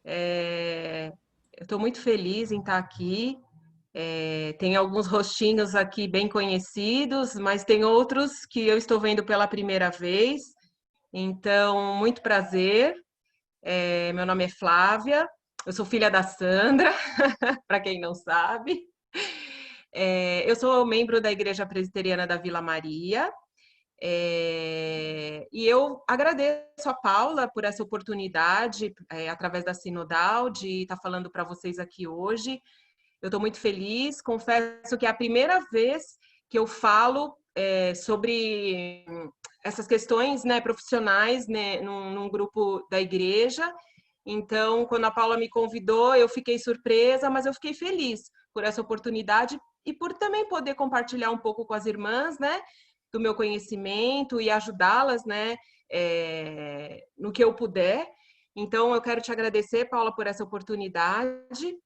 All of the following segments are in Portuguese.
Eu estou muito feliz em estar aqui. Tem alguns rostinhos aqui bem conhecidos, mas tem outros que eu estou vendo pela primeira vez. Então, muito prazer. Meu nome é Flávia, eu sou filha da Sandra, para quem não sabe. Eu sou membro da Igreja Presbiteriana da Vila Maria. E eu agradeço a Paula por essa oportunidade, através da Sinodal, de estar falando para vocês aqui hoje. Eu estou muito feliz, confesso que é a primeira vez que eu falo sobre essas questões, né, profissionais, né, num grupo da igreja. Então, quando a Paula me convidou, eu fiquei surpresa, mas eu fiquei feliz por essa oportunidade e por também poder compartilhar um pouco com as irmãs, né, do meu conhecimento e ajudá-las, né, no que eu puder. Então, eu quero te agradecer, Paula, por essa oportunidade.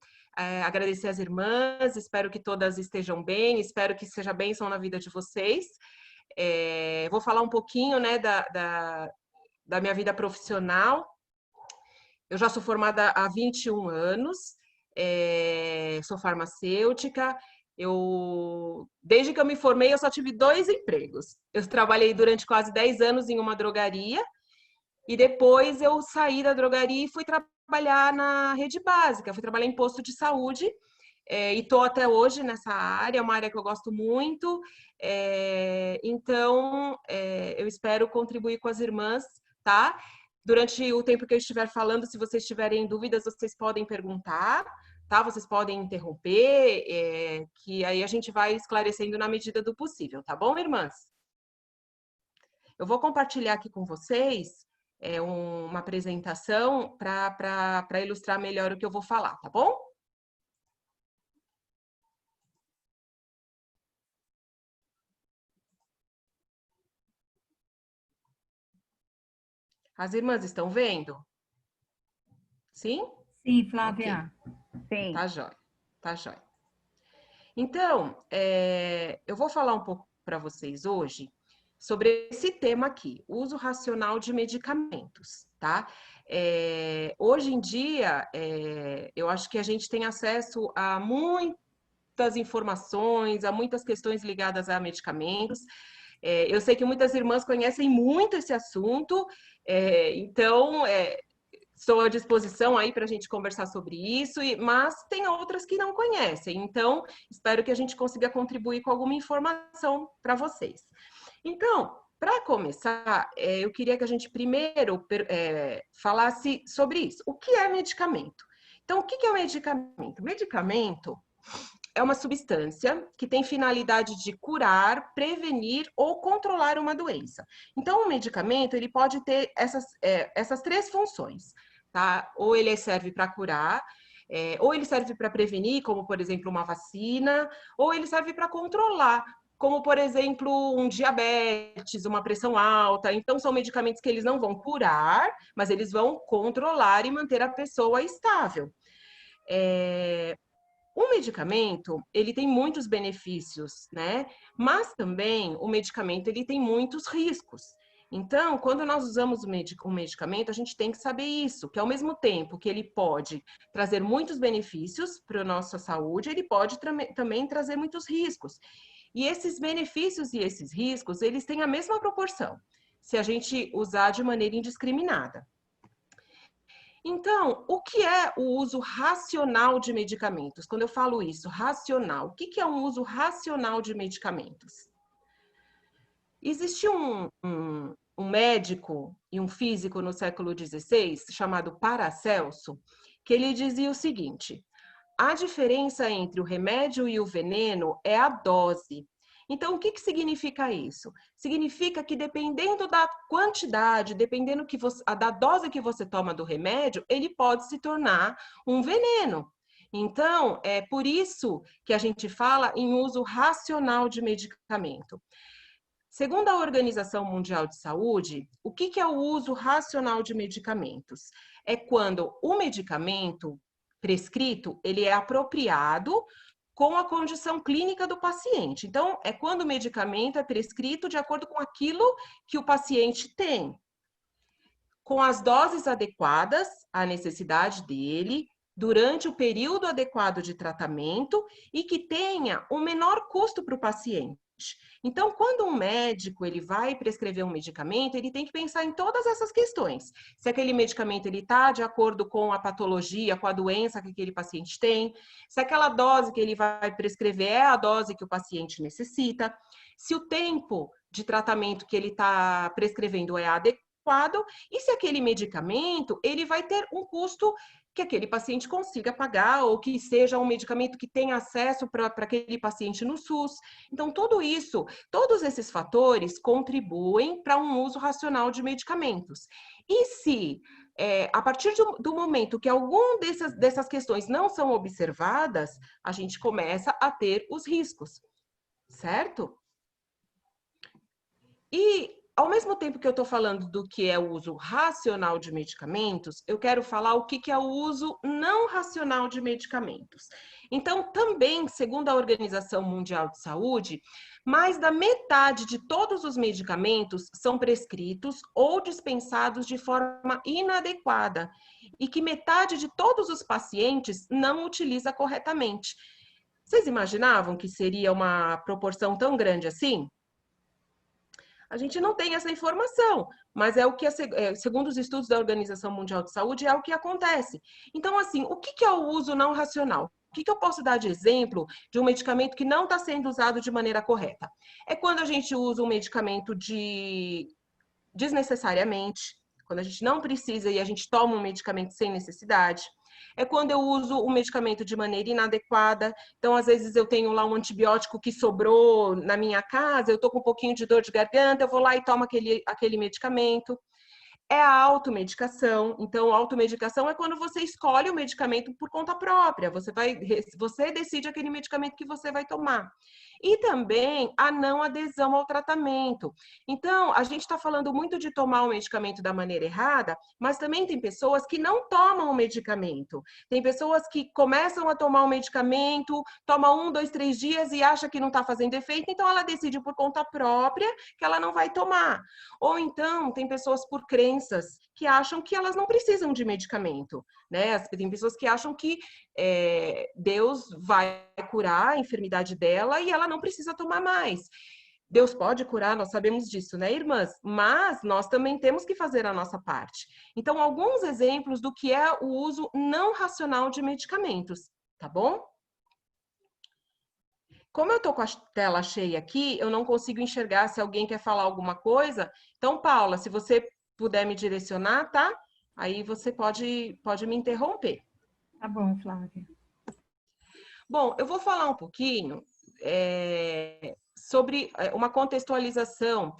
Agradecer às irmãs, espero que todas estejam bem, espero que seja bênção na vida de vocês. Vou falar um pouquinho, né, da minha vida profissional. Eu já sou formada há 21 anos, sou farmacêutica. Desde que eu me formei, eu só tive 2 empregos. Eu trabalhei durante quase 10 anos em uma drogaria e depois eu saí da drogaria e fui trabalhar na rede básica, fui trabalhar em posto de saúde. E estou até hoje nessa área, é uma área que eu gosto muito. Então, eu espero contribuir com as irmãs, tá? Durante o tempo que eu estiver falando, se vocês tiverem dúvidas, vocês podem perguntar, tá? Vocês podem interromper, que aí a gente vai esclarecendo na medida do possível, tá bom, irmãs? Eu vou compartilhar aqui com vocês uma apresentação para ilustrar melhor o que eu vou falar, tá bom? As irmãs estão vendo? Sim? Sim, Ok, Flávia. Sim. tá jóia, tá jóia. Então, eu vou falar um pouco para vocês hoje sobre esse tema aqui, uso racional de medicamentos, tá? Hoje em dia, eu acho que a gente tem acesso a muitas informações, a muitas questões ligadas a medicamentos. Eu sei que muitas irmãs conhecem muito esse assunto, então estou à disposição aí para a gente conversar sobre isso, mas tem outras que não conhecem, então espero que a gente consiga contribuir com alguma informação para vocês. Então, para começar, eu queria que a gente primeiro falasse sobre isso. O que é medicamento? Então, o que é medicamento? Medicamento é uma substância que tem finalidade de curar, prevenir ou controlar uma doença. Então, o medicamento ele pode ter essas 3 funções, tá? Ou ele serve para curar, ou ele serve para prevenir, como por exemplo uma vacina, ou ele serve para controlar, como por exemplo um diabetes, uma pressão alta. Então, são medicamentos que eles não vão curar, mas eles vão controlar e manter a pessoa estável. O medicamento, ele tem muitos benefícios, né? Mas também o medicamento, ele tem muitos riscos. Então, quando nós usamos um medicamento, a gente tem que saber isso, que ao mesmo tempo que ele pode trazer muitos benefícios para a nossa saúde, ele pode também trazer muitos riscos. E esses benefícios e esses riscos, eles têm a mesma proporção, se a gente usar de maneira indiscriminada. Então, o que é o uso racional de medicamentos? Quando eu falo isso, racional, o que é um uso racional de medicamentos? Existe um médico e um físico no século XVI, chamado Paracelso, que ele dizia o seguinte: a diferença entre o remédio e o veneno é a dose. Então, o que significa isso? Significa que dependendo da quantidade, dependendo da dose que você toma do remédio, ele pode se tornar um veneno. Então, é por isso que a gente fala em uso racional de medicamento. Segundo a Organização Mundial de Saúde, o que é o uso racional de medicamentos? É quando o medicamento prescrito, ele é apropriado com a condição clínica do paciente. Então, é quando o medicamento é prescrito de acordo com aquilo que o paciente tem. com as doses adequadas à necessidade dele, durante o período adequado de tratamento e que tenha o menor custo para o paciente. Então, quando um médico ele vai prescrever um medicamento, ele tem que pensar em todas essas questões. Se aquele medicamento ele está de acordo com a patologia, com a doença que aquele paciente tem, se aquela dose que ele vai prescrever é a dose que o paciente necessita, se o tempo de tratamento que ele está prescrevendo é adequado e se aquele medicamento ele vai ter um custo que aquele paciente consiga pagar ou que seja um medicamento que tenha acesso para aquele paciente no SUS. Então, tudo isso, todos esses fatores contribuem para um uso racional de medicamentos. E se, a partir do momento que alguma dessas questões não são observadas, a gente começa a ter os riscos, certo? E, ao mesmo tempo que eu estou falando do que é o uso racional de medicamentos, eu quero falar o que é o uso não racional de medicamentos. Então, também, segundo a Organização Mundial de Saúde, mais da metade de todos os medicamentos são prescritos ou dispensados de forma inadequada e que metade de todos os pacientes não utiliza corretamente. Vocês imaginavam que seria uma proporção tão grande assim? A gente não tem essa informação, mas é o que, segundo os estudos da Organização Mundial de Saúde, é o que acontece. Então, assim, o que é o uso não racional? O que eu posso dar de exemplo de um medicamento que não está sendo usado de maneira correta? É quando a gente usa um medicamento desnecessariamente, quando a gente não precisa e a gente toma um medicamento sem necessidade. É quando eu uso o medicamento de maneira inadequada. Então, às vezes, eu tenho lá um antibiótico que sobrou na minha casa, eu estou com um pouquinho de dor de garganta, eu vou lá e tomo aquele medicamento. É a automedicação. Então, automedicação é quando você escolhe o medicamento por conta própria. Você decide aquele medicamento que você vai tomar. E também a não adesão ao tratamento. Então, a gente está falando muito de tomar o medicamento da maneira errada, mas também tem pessoas que não tomam o medicamento. Tem pessoas que começam a tomar o medicamento, toma 1, 2, 3 dias e acha que não está fazendo efeito, então ela decide por conta própria que ela não vai tomar. Ou então, tem pessoas por crenças que acham que elas não precisam de medicamento, né? Tem pessoas que acham que Deus vai curar a enfermidade dela e ela não precisa tomar mais. Deus pode curar, nós sabemos disso, né, irmãs? Mas nós também temos que fazer a nossa parte. Então, alguns exemplos do que é o uso não racional de medicamentos, tá bom? Como eu tô com a tela cheia aqui, eu não consigo enxergar se alguém quer falar alguma coisa. Então, Paula, se você puder me direcionar, tá? Aí você pode me interromper. Tá bom, Flávia. Bom, eu vou falar um pouquinho sobre uma contextualização,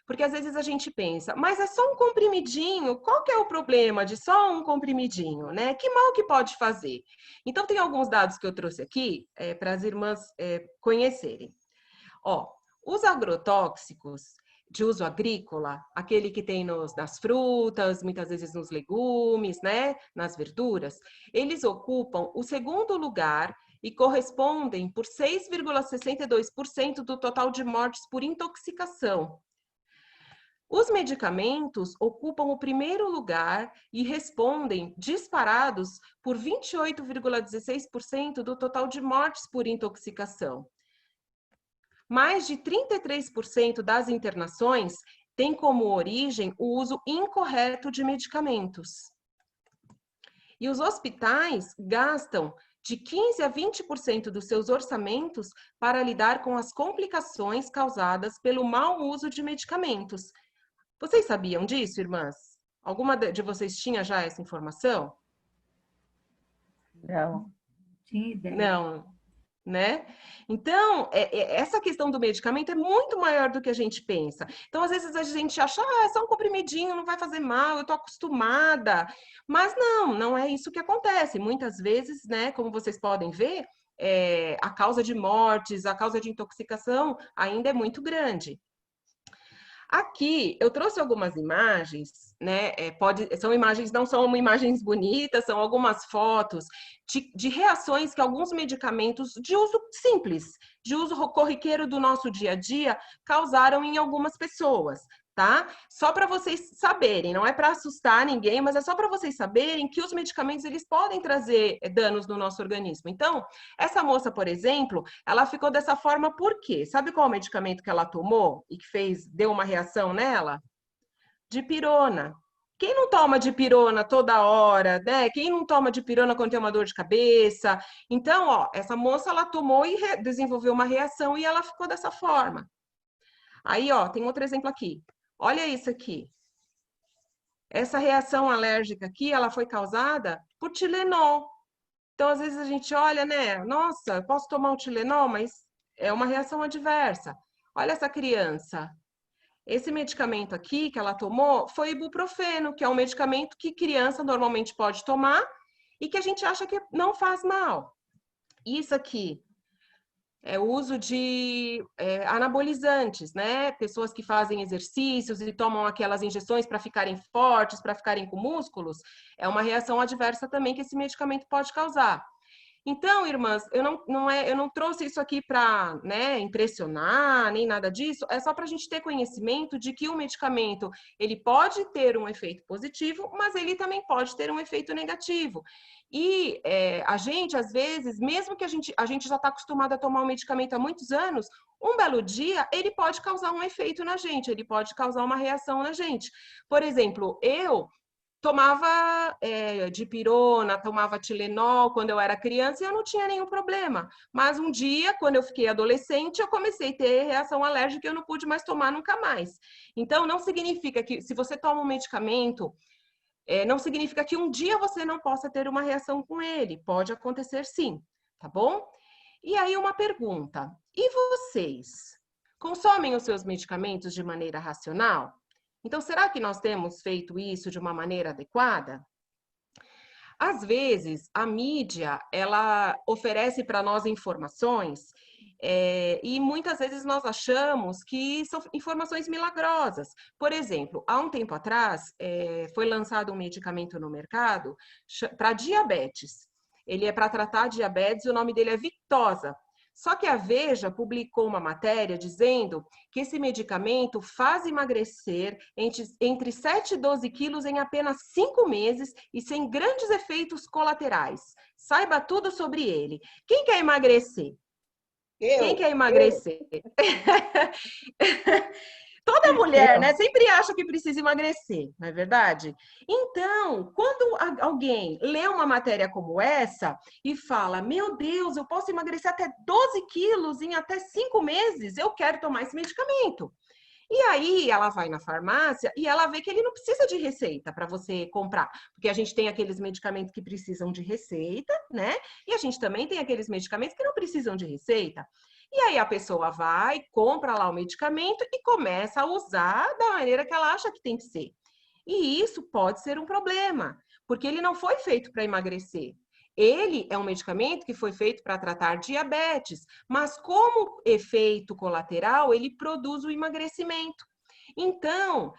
porque às vezes a gente pensa, mas é só um comprimidinho, qual que é o problema de só um comprimidinho, né? Que mal que pode fazer? Então, tem alguns dados que eu trouxe aqui para as irmãs conhecerem. Ó, os agrotóxicos de uso agrícola, aquele que tem nas frutas, muitas vezes nos legumes, né, nas verduras, eles ocupam o segundo lugar e correspondem por 6,62% do total de mortes por intoxicação. Os medicamentos ocupam o primeiro lugar e respondem disparados por 28,16% do total de mortes por intoxicação. Mais de 33% das internações têm como origem o uso incorreto de medicamentos. E os hospitais gastam de 15% a 20% dos seus orçamentos para lidar com as complicações causadas pelo mau uso de medicamentos. Vocês sabiam disso, irmãs? Alguma de vocês tinha já essa informação? Não. Tinha ideia. Não, né? Então, essa questão do medicamento é muito maior do que a gente pensa. Então, às vezes a gente acha, é só um comprimidinho, não vai fazer mal, eu tô acostumada. Mas não é isso que acontece. Muitas vezes, né, como vocês podem ver, a causa de mortes, a causa de intoxicação ainda é muito grande. Aqui eu trouxe algumas imagens, né? São imagens, não são imagens bonitas, são algumas fotos de reações que alguns medicamentos de uso simples, de uso corriqueiro do nosso dia a dia, causaram em algumas pessoas. tá? Só para vocês saberem, não é para assustar ninguém, mas é só para vocês saberem que os medicamentos eles podem trazer danos no nosso organismo. Então, essa moça, por exemplo, ela ficou dessa forma por quê? Sabe qual o medicamento que ela tomou e que deu uma reação nela? Dipirona. Quem não toma dipirona toda hora, né? Quem não toma dipirona quando tem uma dor de cabeça? Então, ó, essa moça ela tomou e desenvolveu uma reação e ela ficou dessa forma. Aí, ó, tem outro exemplo aqui. Olha isso aqui. Essa reação alérgica aqui, ela foi causada por Tilenol. Então, às vezes a gente olha, né? Nossa, eu posso tomar um Tilenol, mas é uma reação adversa. Olha essa criança. Esse medicamento aqui que ela tomou foi ibuprofeno, que é um medicamento que criança normalmente pode tomar e que a gente acha que não faz mal. Isso aqui é o uso de anabolizantes, né? Pessoas que fazem exercícios e tomam aquelas injeções para ficarem fortes, para ficarem com músculos, é uma reação adversa também que esse medicamento pode causar. Então, irmãs, eu não trouxe isso aqui para, né, impressionar, nem nada disso, é só para a gente ter conhecimento de que o medicamento, ele pode ter um efeito positivo, mas ele também pode ter um efeito negativo. E a gente, às vezes, mesmo que a gente já está acostumado a tomar um medicamento há muitos anos, um belo dia, ele pode causar um efeito na gente, ele pode causar uma reação na gente. Por exemplo, eu tomava dipirona, tomava Tilenol quando eu era criança e eu não tinha nenhum problema. Mas um dia, quando eu fiquei adolescente, eu comecei a ter reação alérgica e eu não pude mais tomar nunca mais. Então, não significa que se você toma um medicamento, não significa que um dia você não possa ter uma reação com ele. Pode acontecer sim, tá bom? E aí uma pergunta, e vocês consomem os seus medicamentos de maneira racional? Então, será que nós temos feito isso de uma maneira adequada? Às vezes, a mídia, ela oferece para nós informações e muitas vezes nós achamos que são informações milagrosas. Por exemplo, há um tempo atrás, foi lançado um medicamento no mercado para diabetes. Ele é para tratar diabetes, o nome dele é Victoza. Só que a Veja publicou uma matéria dizendo que esse medicamento faz emagrecer entre 7 e 12 quilos em apenas 5 meses e sem grandes efeitos colaterais. Saiba tudo sobre ele. Quem quer emagrecer? Quem quer emagrecer? Toda mulher, né, sempre acha que precisa emagrecer, não é verdade? Então, quando alguém lê uma matéria como essa e fala, meu Deus, eu posso emagrecer até 12 quilos em até 5 meses, eu quero tomar esse medicamento. E aí ela vai na farmácia e ela vê que ele não precisa de receita para você comprar, porque a gente tem aqueles medicamentos que precisam de receita, né? E a gente também tem aqueles medicamentos que não precisam de receita. E aí a pessoa vai, compra lá o medicamento e começa a usar da maneira que ela acha que tem que ser. E isso pode ser um problema, porque ele não foi feito para emagrecer. Ele é um medicamento que foi feito para tratar diabetes, mas como efeito colateral, ele produz o emagrecimento. Então,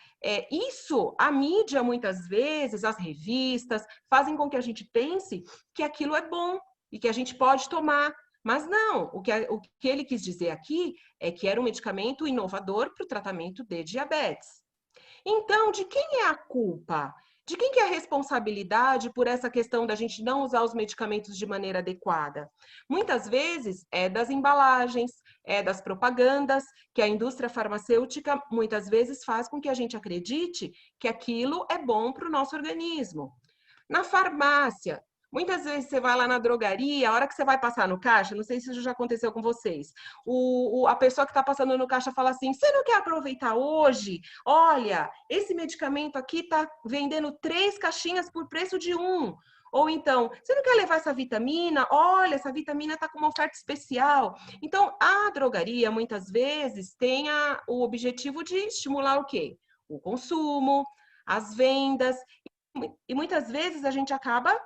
isso, a mídia, muitas vezes, as revistas, fazem com que a gente pense que aquilo é bom e que a gente pode tomar. Mas não, o que ele quis dizer aqui é que era um medicamento inovador para o tratamento de diabetes. Então, de quem é a culpa? De quem que é a responsabilidade por essa questão da gente não usar os medicamentos de maneira adequada? Muitas vezes é das embalagens, é das propagandas, que a indústria farmacêutica muitas vezes faz com que a gente acredite que aquilo é bom para o nosso organismo. Na farmácia, muitas vezes você vai lá na drogaria, a hora que você vai passar no caixa, não sei se isso já aconteceu com vocês, a pessoa que está passando no caixa fala assim, você não quer aproveitar hoje? Olha, esse medicamento aqui está vendendo 3 caixinhas por preço de 1. Ou então, você não quer levar essa vitamina? Olha, essa vitamina está com uma oferta especial. Então, a drogaria, muitas vezes, tem o objetivo de estimular o quê? O consumo, as vendas. E muitas vezes a gente acaba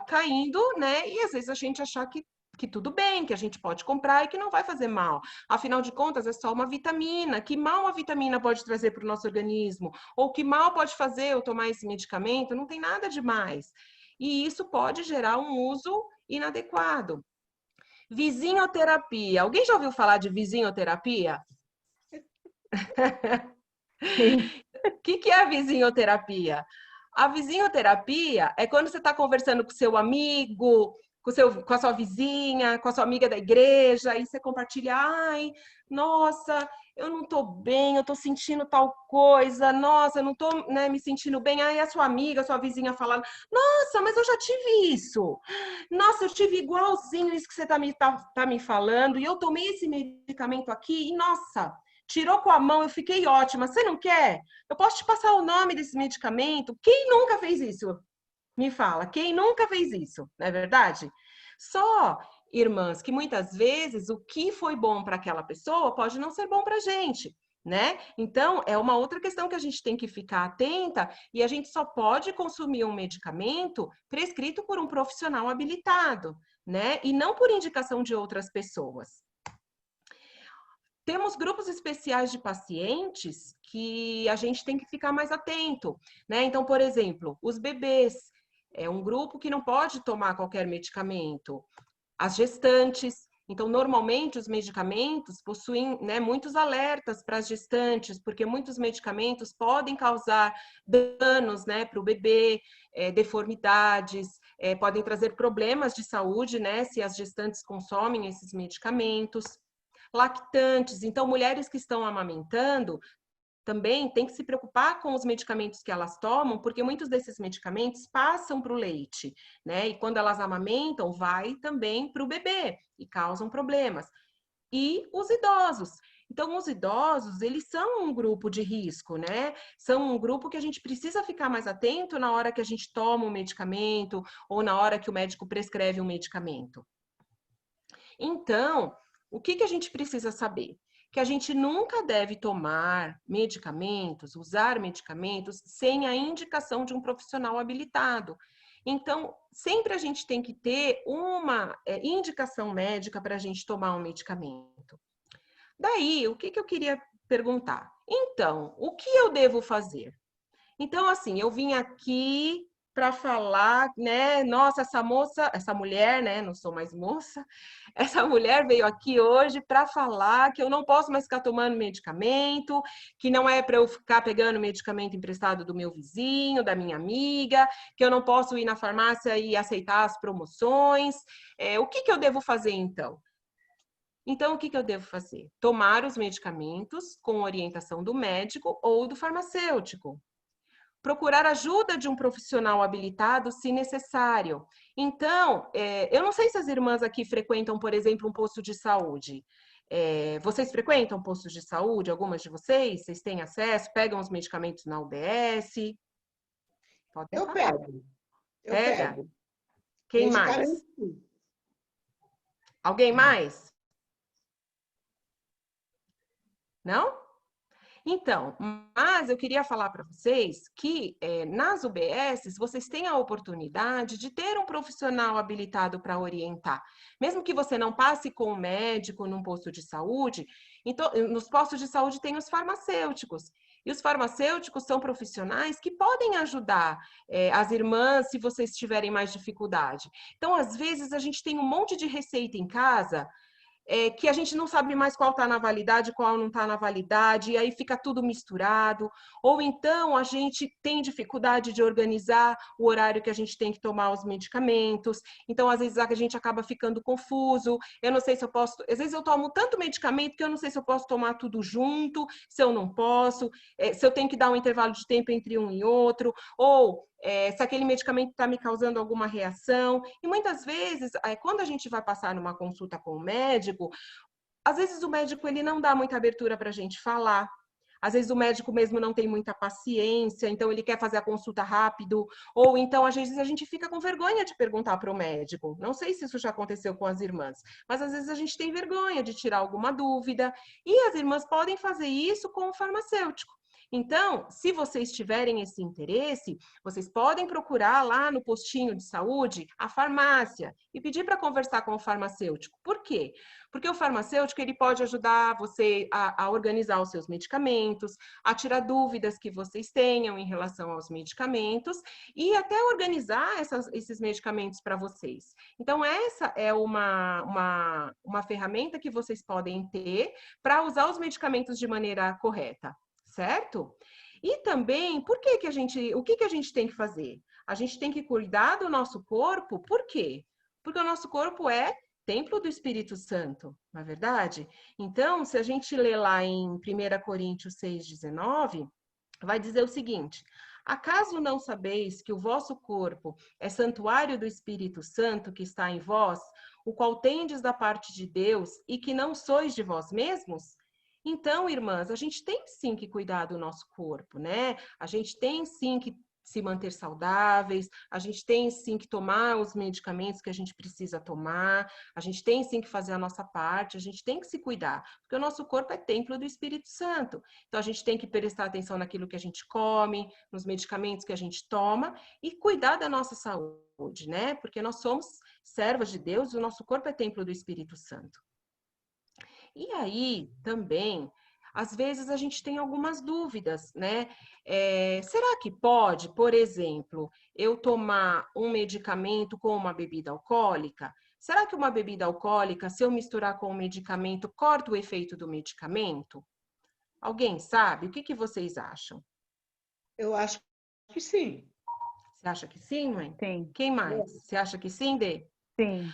caindo, né? E às vezes a gente achar que tudo bem, que a gente pode comprar e que não vai fazer mal. Afinal de contas, é só uma vitamina. Que mal a vitamina pode trazer para o nosso organismo? Ou que mal pode fazer eu tomar esse medicamento? Não tem nada demais. E isso pode gerar um uso inadequado. Vizinhoterapia. Alguém já ouviu falar de vizinhoterapia? Sim. O que é a vizinhoterapia? A vizinhoterapia é quando você está conversando com seu amigo, com a sua vizinha, com a sua amiga da igreja, e você compartilha, ai, nossa, eu não estou bem, eu estou sentindo tal coisa, nossa, eu não estou, né, me sentindo bem. Aí a sua amiga, a sua vizinha falando, nossa, mas eu já tive isso. Nossa, eu tive igualzinho isso que você tá me falando, e eu tomei esse medicamento aqui, e nossa, tirou com a mão, eu fiquei ótima. Você não quer? Eu posso te passar o nome desse medicamento? Quem nunca fez isso? Me fala, quem nunca fez isso? Não é verdade? Só, irmãs, que muitas vezes o que foi bom para aquela pessoa pode não ser bom para a gente, né? Então, é uma outra questão que a gente tem que ficar atenta e a gente só pode consumir um medicamento prescrito por um profissional habilitado, né? E não por indicação de outras pessoas. Temos grupos especiais de pacientes que a gente tem que ficar mais atento, né? Então, por exemplo, os bebês é um grupo que não pode tomar qualquer medicamento. As gestantes, então, normalmente os medicamentos possuem, né, muitos alertas para as gestantes, porque muitos medicamentos podem causar danos, né, para o bebê, deformidades, podem trazer problemas de saúde, né, se as gestantes consomem esses medicamentos. Lactantes, então mulheres que estão amamentando também têm que se preocupar com os medicamentos que elas tomam, porque muitos desses medicamentos passam para o leite, né? E quando elas amamentam, vai também para o bebê e causam problemas. E os idosos. Então, os idosos, eles são um grupo de risco, né? São um grupo que a gente precisa ficar mais atento na hora que a gente toma um medicamento ou na hora que o médico prescreve um medicamento. Então, o que a gente precisa saber? Que a gente nunca deve tomar medicamentos, usar medicamentos, sem a indicação de um profissional habilitado. Então, sempre a gente tem que ter uma indicação médica para a gente tomar um medicamento. Daí, o que eu queria perguntar? Então, o que eu devo fazer? Então, assim, eu vim aqui para falar, né? Nossa, essa mulher, né? Não sou mais moça. Essa mulher veio aqui hoje para falar que eu não posso mais ficar tomando medicamento, que não é para eu ficar pegando medicamento emprestado do meu vizinho, da minha amiga, que eu não posso ir na farmácia e aceitar as promoções. O que eu devo fazer então? Então, o que eu devo fazer? Tomar os medicamentos com orientação do médico ou do farmacêutico. Procurar ajuda de um profissional habilitado, se necessário. Então, eu não sei se as irmãs aqui frequentam, por exemplo, um posto de saúde. Vocês frequentam postos de saúde? Algumas de vocês? Vocês têm acesso? Pegam os medicamentos na UBS? Podem Eu falar. pego, eu Pega. pego. Quem mais? Medicamento, sim. Alguém mais? Não? Então, mas eu queria falar para vocês que nas UBSs vocês têm a oportunidade de ter um profissional habilitado para orientar. Mesmo que você não passe com o médico num posto de saúde, então, nos postos de saúde tem os farmacêuticos. E os farmacêuticos são profissionais que podem ajudar as irmãs se vocês tiverem mais dificuldade. Então, às vezes, a gente tem um monte de receita em casa que a gente não sabe mais qual está na validade, qual não está na validade, e aí fica tudo misturado. Ou então a gente tem dificuldade de organizar o horário que a gente tem que tomar os medicamentos. Então, às vezes, a gente acaba ficando confuso. Eu não sei se eu posso. Às vezes eu tomo tanto medicamento que eu não sei se eu posso tomar tudo junto, se eu não posso, se eu tenho que dar um intervalo de tempo entre um e outro, ou se aquele medicamento está me causando alguma reação. E muitas vezes, quando a gente vai passar numa consulta com o médico, às vezes o médico ele não dá muita abertura para a gente falar. Às vezes o médico mesmo não tem muita paciência, então ele quer fazer a consulta rápido, ou então às vezes a gente fica com vergonha de perguntar para o médico. Não sei se isso já aconteceu com as irmãs, mas às vezes a gente tem vergonha de tirar alguma dúvida, e as irmãs podem fazer isso com o farmacêutico. Então, se vocês tiverem esse interesse, vocês podem procurar lá no postinho de saúde a farmácia e pedir para conversar com o farmacêutico. Por quê? Porque o farmacêutico ele pode ajudar você a organizar os seus medicamentos, a tirar dúvidas que vocês tenham em relação aos medicamentos e até organizar esses medicamentos para vocês. Então, essa é uma ferramenta que vocês podem ter para usar os medicamentos de maneira correta, certo? E também, o que que a gente tem que fazer? A gente tem que cuidar do nosso corpo, por quê? Porque o nosso corpo é templo do Espírito Santo, não é verdade? Então, se a gente ler lá em 1 Coríntios 6,19, vai dizer o seguinte: acaso não sabeis que o vosso corpo é santuário do Espírito Santo que está em vós, o qual tendes da parte de Deus e que não sois de vós mesmos? Então, irmãs, a gente tem sim que cuidar do nosso corpo, né? A gente tem sim que se manter saudáveis, a gente tem sim que tomar os medicamentos que a gente precisa tomar, a gente tem sim que fazer a nossa parte, a gente tem que se cuidar, porque o nosso corpo é templo do Espírito Santo. Então, a gente tem que prestar atenção naquilo que a gente come, nos medicamentos que a gente toma e cuidar da nossa saúde, né? Porque nós somos servas de Deus, o nosso corpo é templo do Espírito Santo. E aí, também, às vezes a gente tem algumas dúvidas, né? Será que pode, por exemplo, eu tomar um medicamento com uma bebida alcoólica? Será que uma bebida alcoólica, se eu misturar com um medicamento, corta o efeito do medicamento? Alguém sabe? O que que vocês acham? Eu acho que sim. Você acha que sim, mãe? Sim, Quem mais? Você acha que sim, Dê? sim.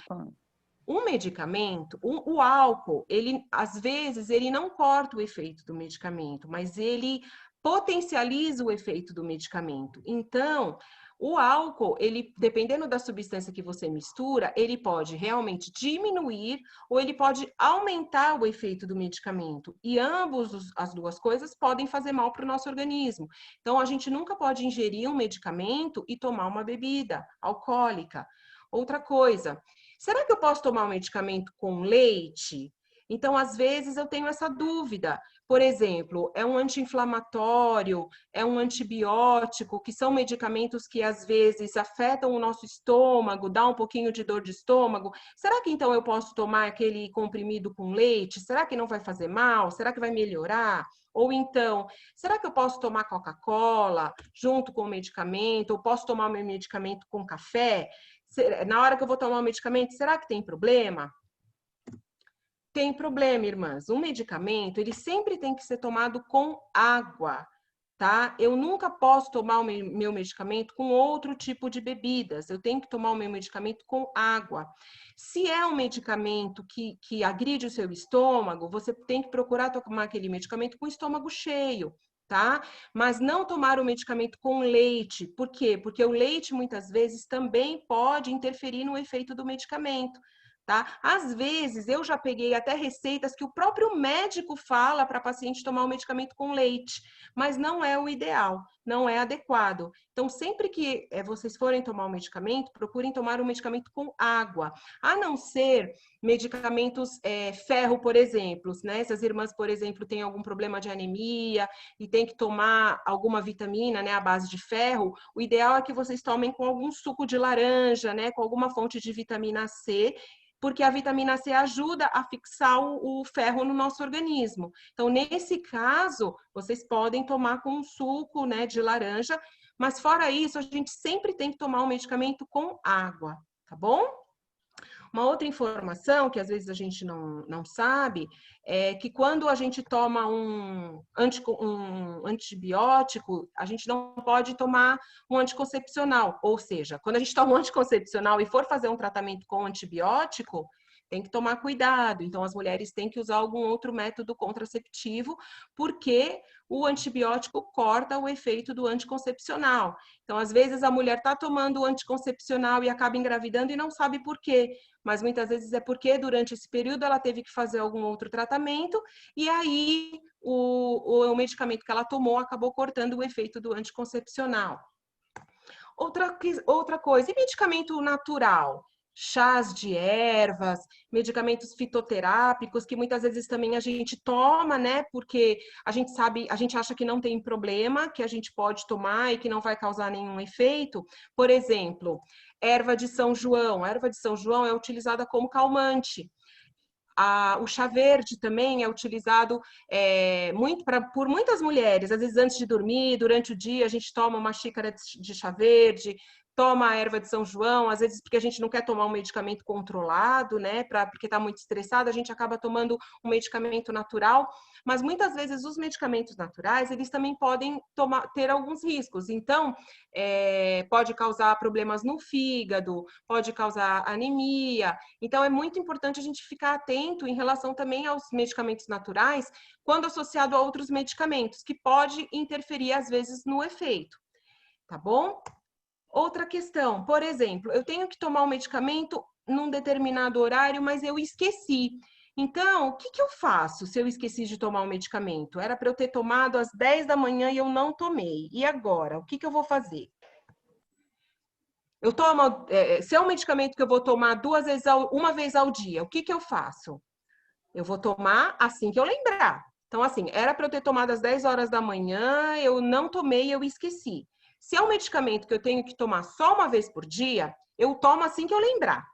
Um medicamento, o álcool, ele às vezes ele não corta o efeito do medicamento, mas ele potencializa o efeito do medicamento. Então, o álcool, ele, dependendo da substância que você mistura, ele pode realmente diminuir ou ele pode aumentar o efeito do medicamento. E as duas coisas podem fazer mal para o nosso organismo. Então, a gente nunca pode ingerir um medicamento e tomar uma bebida alcoólica. Outra coisa, será que eu posso tomar um medicamento com leite? Então, às vezes, eu tenho essa dúvida. Por exemplo, é um anti-inflamatório, é um antibiótico, que são medicamentos que às vezes afetam o nosso estômago, dá um pouquinho de dor de estômago. Será que então eu posso tomar aquele comprimido com leite? Será que não vai fazer mal? Será que vai melhorar? Ou então, será que eu posso tomar Coca-Cola junto com o medicamento? Ou posso tomar o meu medicamento com café? Na hora que eu vou tomar o medicamento, será que tem problema? Tem problema, irmãs. Um medicamento, ele sempre tem que ser tomado com água, tá? Eu nunca posso tomar o meu medicamento com outro tipo de bebidas. Eu tenho que tomar o meu medicamento com água. Se é um medicamento que agride o seu estômago, você tem que procurar tomar aquele medicamento com o estômago cheio, tá? Mas não tomar o medicamento com leite. Por quê? Porque o leite, muitas vezes, também pode interferir no efeito do medicamento. Tá? Às vezes, eu já peguei até receitas que o próprio médico fala para a paciente tomar o medicamento com leite, mas não é o ideal, não é adequado. Então, sempre que vocês forem tomar o medicamento, procurem tomar o medicamento com água, a não ser medicamentos ferro, por exemplo, né? Se as irmãs, por exemplo, têm algum problema de anemia e tem que tomar alguma vitamina, né, à base de ferro, o ideal é que vocês tomem com algum suco de laranja, né, com alguma fonte de vitamina C, porque a vitamina C ajuda a fixar o ferro no nosso organismo. Então, nesse caso, vocês podem tomar com um suco, né, de laranja, mas fora isso, a gente sempre tem que tomar um medicamento com água, tá bom? Uma outra informação que às vezes a gente não sabe é que quando a gente toma um antibiótico, a gente não pode tomar um anticoncepcional. Ou seja, quando a gente toma um anticoncepcional e for fazer um tratamento com antibiótico, tem que tomar cuidado. Então, as mulheres têm que usar algum outro método contraceptivo, porque o antibiótico corta o efeito do anticoncepcional. Então, às vezes, a mulher está tomando o anticoncepcional e acaba engravidando e não sabe por quê. Mas muitas vezes é porque durante esse período ela teve que fazer algum outro tratamento e aí o medicamento que ela tomou acabou cortando o efeito do anticoncepcional. Outra coisa, e medicamento natural? chás de ervas, medicamentos fitoterápicos, que muitas vezes também a gente toma, né? Porque a gente sabe, a gente acha que não tem problema, que a gente pode tomar e que não vai causar nenhum efeito. Por exemplo, erva de São João. A erva de São João é utilizada como calmante. O chá verde também é utilizado por muitas mulheres. Às vezes, antes de dormir, durante o dia, a gente toma uma xícara de chá verde, toma a erva de São João, às vezes porque a gente não quer tomar um medicamento controlado, né? Porque está muito estressado, a gente acaba tomando um medicamento natural. Mas muitas vezes os medicamentos naturais, eles também podem ter alguns riscos. Então, pode causar problemas no fígado, pode causar anemia. Então, é muito importante a gente ficar atento em relação também aos medicamentos naturais, quando associado a outros medicamentos, que pode interferir, às vezes, no efeito. Tá bom? Outra questão, por exemplo, eu tenho que tomar um medicamento num determinado horário, mas eu esqueci. Então, o que eu faço se eu esqueci de tomar um medicamento? Era para eu ter tomado às 10 da manhã e eu não tomei. E agora? O que eu vou fazer? Eu tomo, se é um medicamento que eu vou tomar uma vez ao dia, o que eu faço? Eu vou tomar assim que eu lembrar. Então, assim, era para eu ter tomado às 10 horas da manhã, eu não tomei, eu esqueci. Se é um medicamento que eu tenho que tomar só uma vez por dia, eu tomo assim que eu lembrar.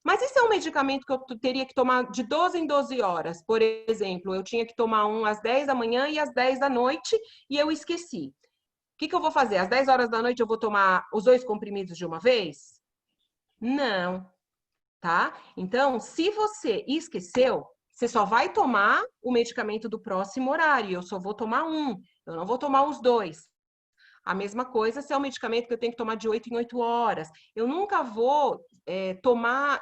Mas e se é um medicamento que eu teria que tomar de 12 em 12 horas? Por exemplo, eu tinha que tomar um às 10 da manhã e às 10 da noite e eu esqueci. O que eu vou fazer? Às 10 horas da noite eu vou tomar os 2 comprimidos de uma vez? Não, tá? Então, se você esqueceu, você só vai tomar o medicamento do próximo horário. Eu só vou tomar um, eu não vou tomar os 2. A mesma coisa se é um medicamento que eu tenho que tomar de 8 em 8 horas. Eu nunca vou tomar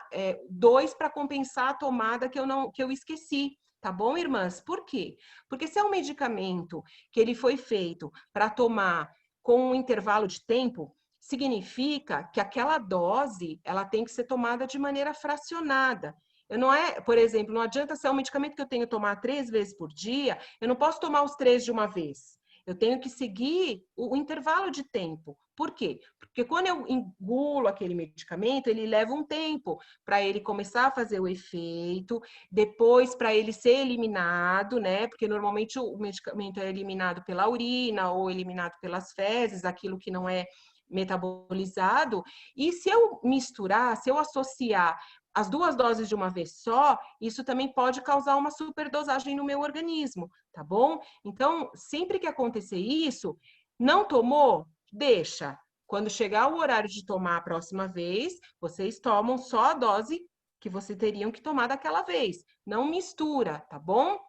2 para compensar a tomada que eu esqueci. Tá bom, irmãs? Por quê? Porque se é um medicamento que ele foi feito para tomar com um intervalo de tempo, significa que aquela dose ela tem que ser tomada de maneira fracionada. Eu não por exemplo, não adianta ser um medicamento que eu tenho que tomar 3 vezes por dia, eu não posso tomar os 3 de uma vez. Eu tenho que seguir o intervalo de tempo. Por quê? Porque quando eu engulo aquele medicamento, ele leva um tempo para ele começar a fazer o efeito, depois para ele ser eliminado, né? Porque normalmente o medicamento é eliminado pela urina ou eliminado pelas fezes, aquilo que não é metabolizado. E se eu misturar, se eu associar as 2 doses de uma vez só, isso também pode causar uma superdosagem no meu organismo, tá bom? Então, sempre que acontecer isso, não tomou? Deixa. Quando chegar o horário de tomar a próxima vez, vocês tomam só a dose que vocês teriam que tomar daquela vez. Não mistura, tá bom?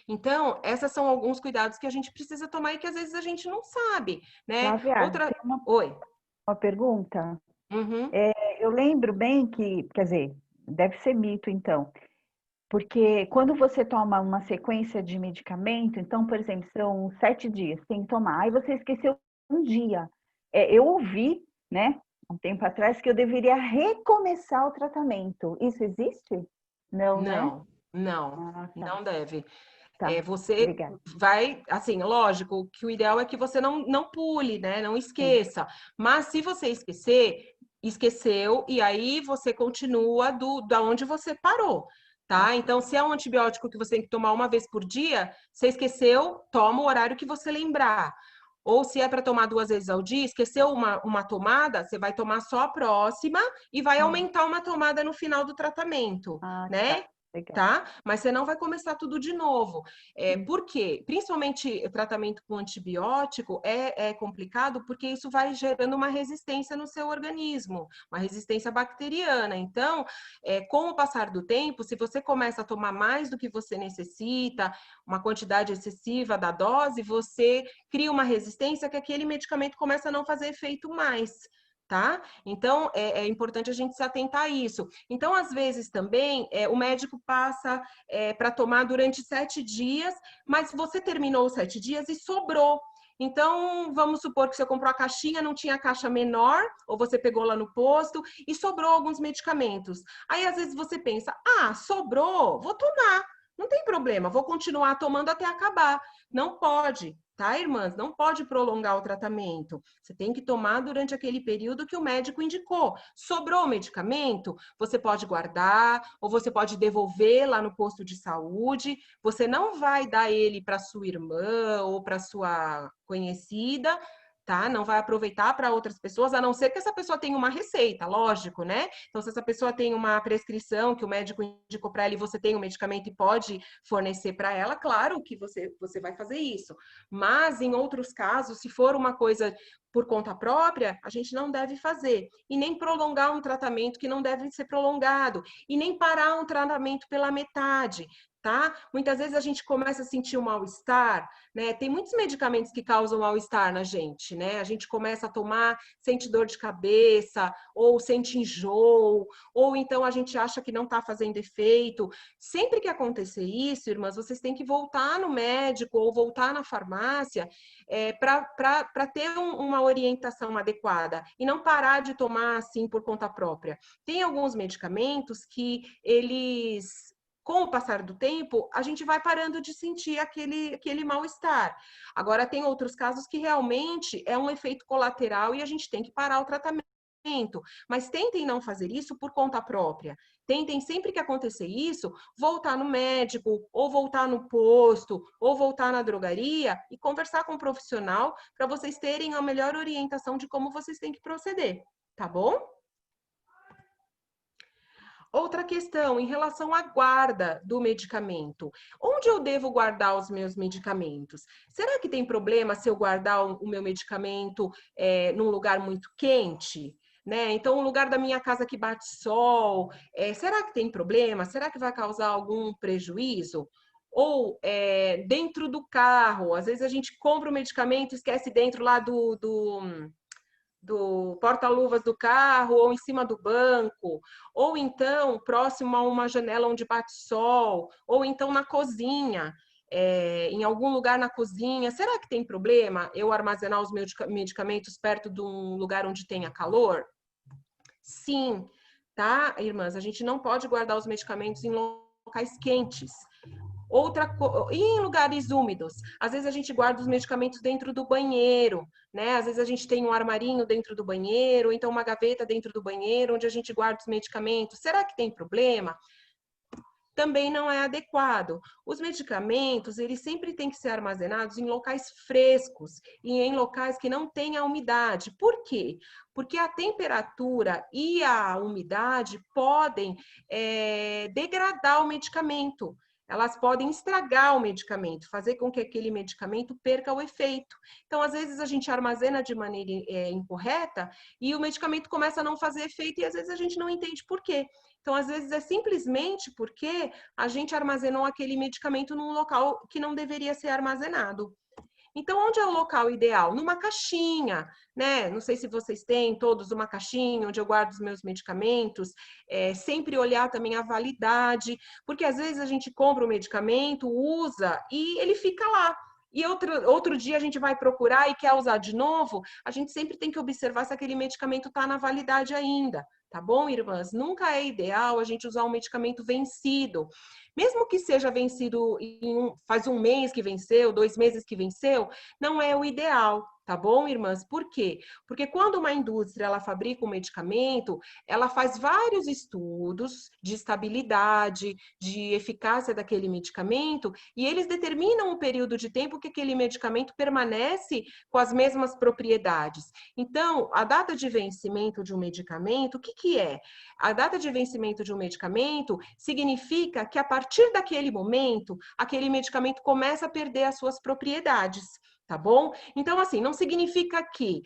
Então, esses são alguns cuidados que a gente precisa tomar e que às vezes a gente não sabe, né? Flávia, Outra... tem Oi. uma pergunta. Uhum. Eu lembro bem que, quer dizer, deve ser mito então, porque quando você toma uma sequência de medicamento, então, por exemplo, são 7 dias, tem que tomar, aí você esqueceu um dia. Eu ouvi, né, um tempo atrás, que eu deveria recomeçar o tratamento. Isso existe? Não, né? Não, não, Ah, tá. não deve. Tá, Você obrigada. vai, assim, lógico que o ideal é que você não pule, né? Não Sim. esqueça. Mas se você esqueceu, e aí você continua da onde você parou, tá? Então, se é um antibiótico que você tem que tomar uma vez por dia, você esqueceu, toma o horário que você lembrar. Ou se é para tomar 2 vezes ao dia, esqueceu uma tomada, você vai tomar só a próxima e vai aumentar uma tomada no final do tratamento, Ah, tá, né? legal. Tá? Mas você não vai começar tudo de novo. Por quê? Principalmente o tratamento com antibiótico é complicado porque isso vai gerando uma resistência no seu organismo, uma resistência bacteriana. Então, com o passar do tempo, se você começa a tomar mais do que você necessita, uma quantidade excessiva da dose, você cria uma resistência que aquele medicamento começa a não fazer efeito mais. Tá? Então, é importante a gente se atentar a isso. Então, às vezes também, o médico passa para tomar durante 7 dias, mas você terminou os 7 dias e sobrou. Então, vamos supor que você comprou a caixinha, não tinha caixa menor, ou você pegou lá no posto e sobrou alguns medicamentos. Aí, às vezes, você pensa, sobrou, vou tomar. Não tem problema, vou continuar tomando até acabar. Não pode. tá, irmãs? Não pode prolongar o tratamento. Você tem que tomar durante aquele período que o médico indicou. Sobrou o medicamento, você pode guardar ou você pode devolver lá no posto de saúde. Você não vai dar ele para sua irmã ou para sua conhecida, tá? Não vai aproveitar para outras pessoas, a não ser que essa pessoa tenha uma receita, lógico, né? Então, se essa pessoa tem uma prescrição que o médico indicou para ela e você tem um medicamento e pode fornecer para ela, claro que você vai fazer isso. Mas, em outros casos, se for uma coisa por conta própria, a gente não deve fazer. E nem prolongar um tratamento que não deve ser prolongado. E nem parar um tratamento pela metade. Tá? Muitas vezes a gente começa a sentir um mal-estar, né? Tem muitos medicamentos que causam mal-estar na gente, né? A gente começa a tomar, sente dor de cabeça, ou sente enjoo, ou então a gente acha que não está fazendo efeito. Sempre que acontecer isso, irmãs, vocês têm que voltar no médico ou voltar na farmácia para ter uma orientação adequada e não parar de tomar assim por conta própria. Tem alguns medicamentos que eles com o passar do tempo, a gente vai parando de sentir aquele mal-estar. Agora, tem outros casos que realmente é um efeito colateral e a gente tem que parar o tratamento. Mas tentem não fazer isso por conta própria. Tentem, sempre que acontecer isso, voltar no médico, ou voltar no posto, ou voltar na drogaria e conversar com um profissional para vocês terem a melhor orientação de como vocês têm que proceder. Tá bom? Outra questão, em relação à guarda do medicamento. Onde eu devo guardar os meus medicamentos? Será que tem problema se eu guardar o meu medicamento num lugar muito quente? Né? Então, o lugar da minha casa que bate sol, será que tem problema? Será que vai causar algum prejuízo? Ou dentro do carro, às vezes a gente compra o medicamento e esquece dentro lá do porta-luvas do carro ou em cima do banco, ou então próximo a uma janela onde bate sol, ou então na cozinha, em algum lugar na cozinha. Será que tem problema eu armazenar os medicamentos perto de um lugar onde tenha calor? Sim, tá, irmãs? A gente não pode guardar os medicamentos em locais quentes. E em lugares úmidos, às vezes a gente guarda os medicamentos dentro do banheiro, né? Às vezes a gente tem um armarinho dentro do banheiro, então uma gaveta dentro do banheiro onde a gente guarda os medicamentos. Será que tem problema? Também não é adequado. Os medicamentos, eles sempre têm que ser armazenados em locais frescos e em locais que não tenha umidade. Por quê? Porque a temperatura e a umidade podem degradar o medicamento. Elas podem estragar o medicamento, fazer com que aquele medicamento perca o efeito. Então, às vezes, a gente armazena de maneira incorreta e o medicamento começa a não fazer efeito e às vezes a gente não entende por quê. Então, às vezes, é simplesmente porque a gente armazenou aquele medicamento num local que não deveria ser armazenado. Então, onde é o local ideal? Numa caixinha, né? Não sei se vocês têm todos uma caixinha onde eu guardo os meus medicamentos. Sempre olhar também a validade, porque às vezes a gente compra o medicamento, usa e ele fica lá. E outro dia a gente vai procurar e quer usar de novo, a gente sempre tem que observar se aquele medicamento está na validade ainda. Tá bom, irmãs? Nunca é ideal a gente usar um medicamento vencido. Mesmo que seja vencido faz um mês que venceu, 2 meses que venceu, não é o ideal, tá bom, irmãs? Por quê? Porque quando uma indústria ela fabrica um medicamento, ela faz vários estudos de estabilidade, de eficácia daquele medicamento, e eles determinam um período de tempo que aquele medicamento permanece com as mesmas propriedades. Então, a data de vencimento de um medicamento, o que é? A data de vencimento de um medicamento significa que a partir daquele momento, aquele medicamento começa a perder as suas propriedades, tá bom? Então, assim, não significa que,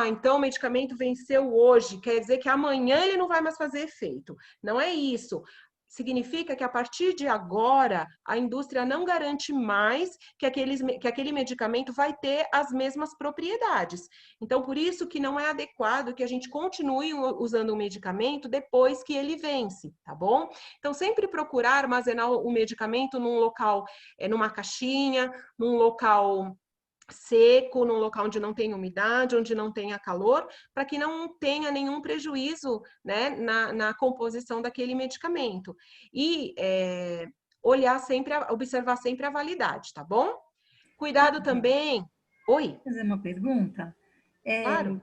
então o medicamento venceu hoje, quer dizer que amanhã ele não vai mais fazer efeito. Não é isso. Significa que a partir de agora, a indústria não garante mais que aquele medicamento vai ter as mesmas propriedades. Então, por isso que não é adequado que a gente continue usando o medicamento depois que ele vence, tá bom? Então, sempre procurar armazenar o medicamento num local, numa caixinha, num local seco, num local onde não tenha umidade, onde não tenha calor, para que não tenha nenhum prejuízo, né, na composição daquele medicamento. E observar sempre a validade, tá bom? Cuidado também. Oi, Vou fazer uma pergunta. claro.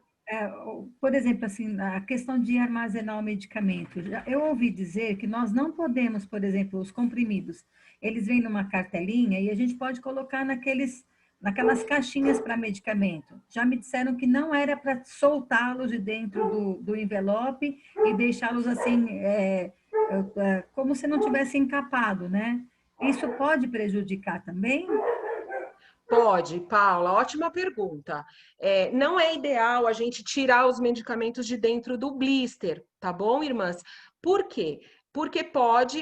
Por exemplo, assim, a questão de armazenar o medicamento. Eu ouvi dizer que nós não podemos, por exemplo, os comprimidos, eles vêm numa cartelinha e a gente pode colocar naquelas caixinhas para medicamento. Já me disseram que não era para soltá-los de dentro do envelope e deixá-los assim, como se não tivesse encapado, né? Isso pode prejudicar também? Pode, Paula, ótima pergunta. Não é ideal a gente tirar os medicamentos de dentro do blister, tá bom, irmãs? Por quê? Porque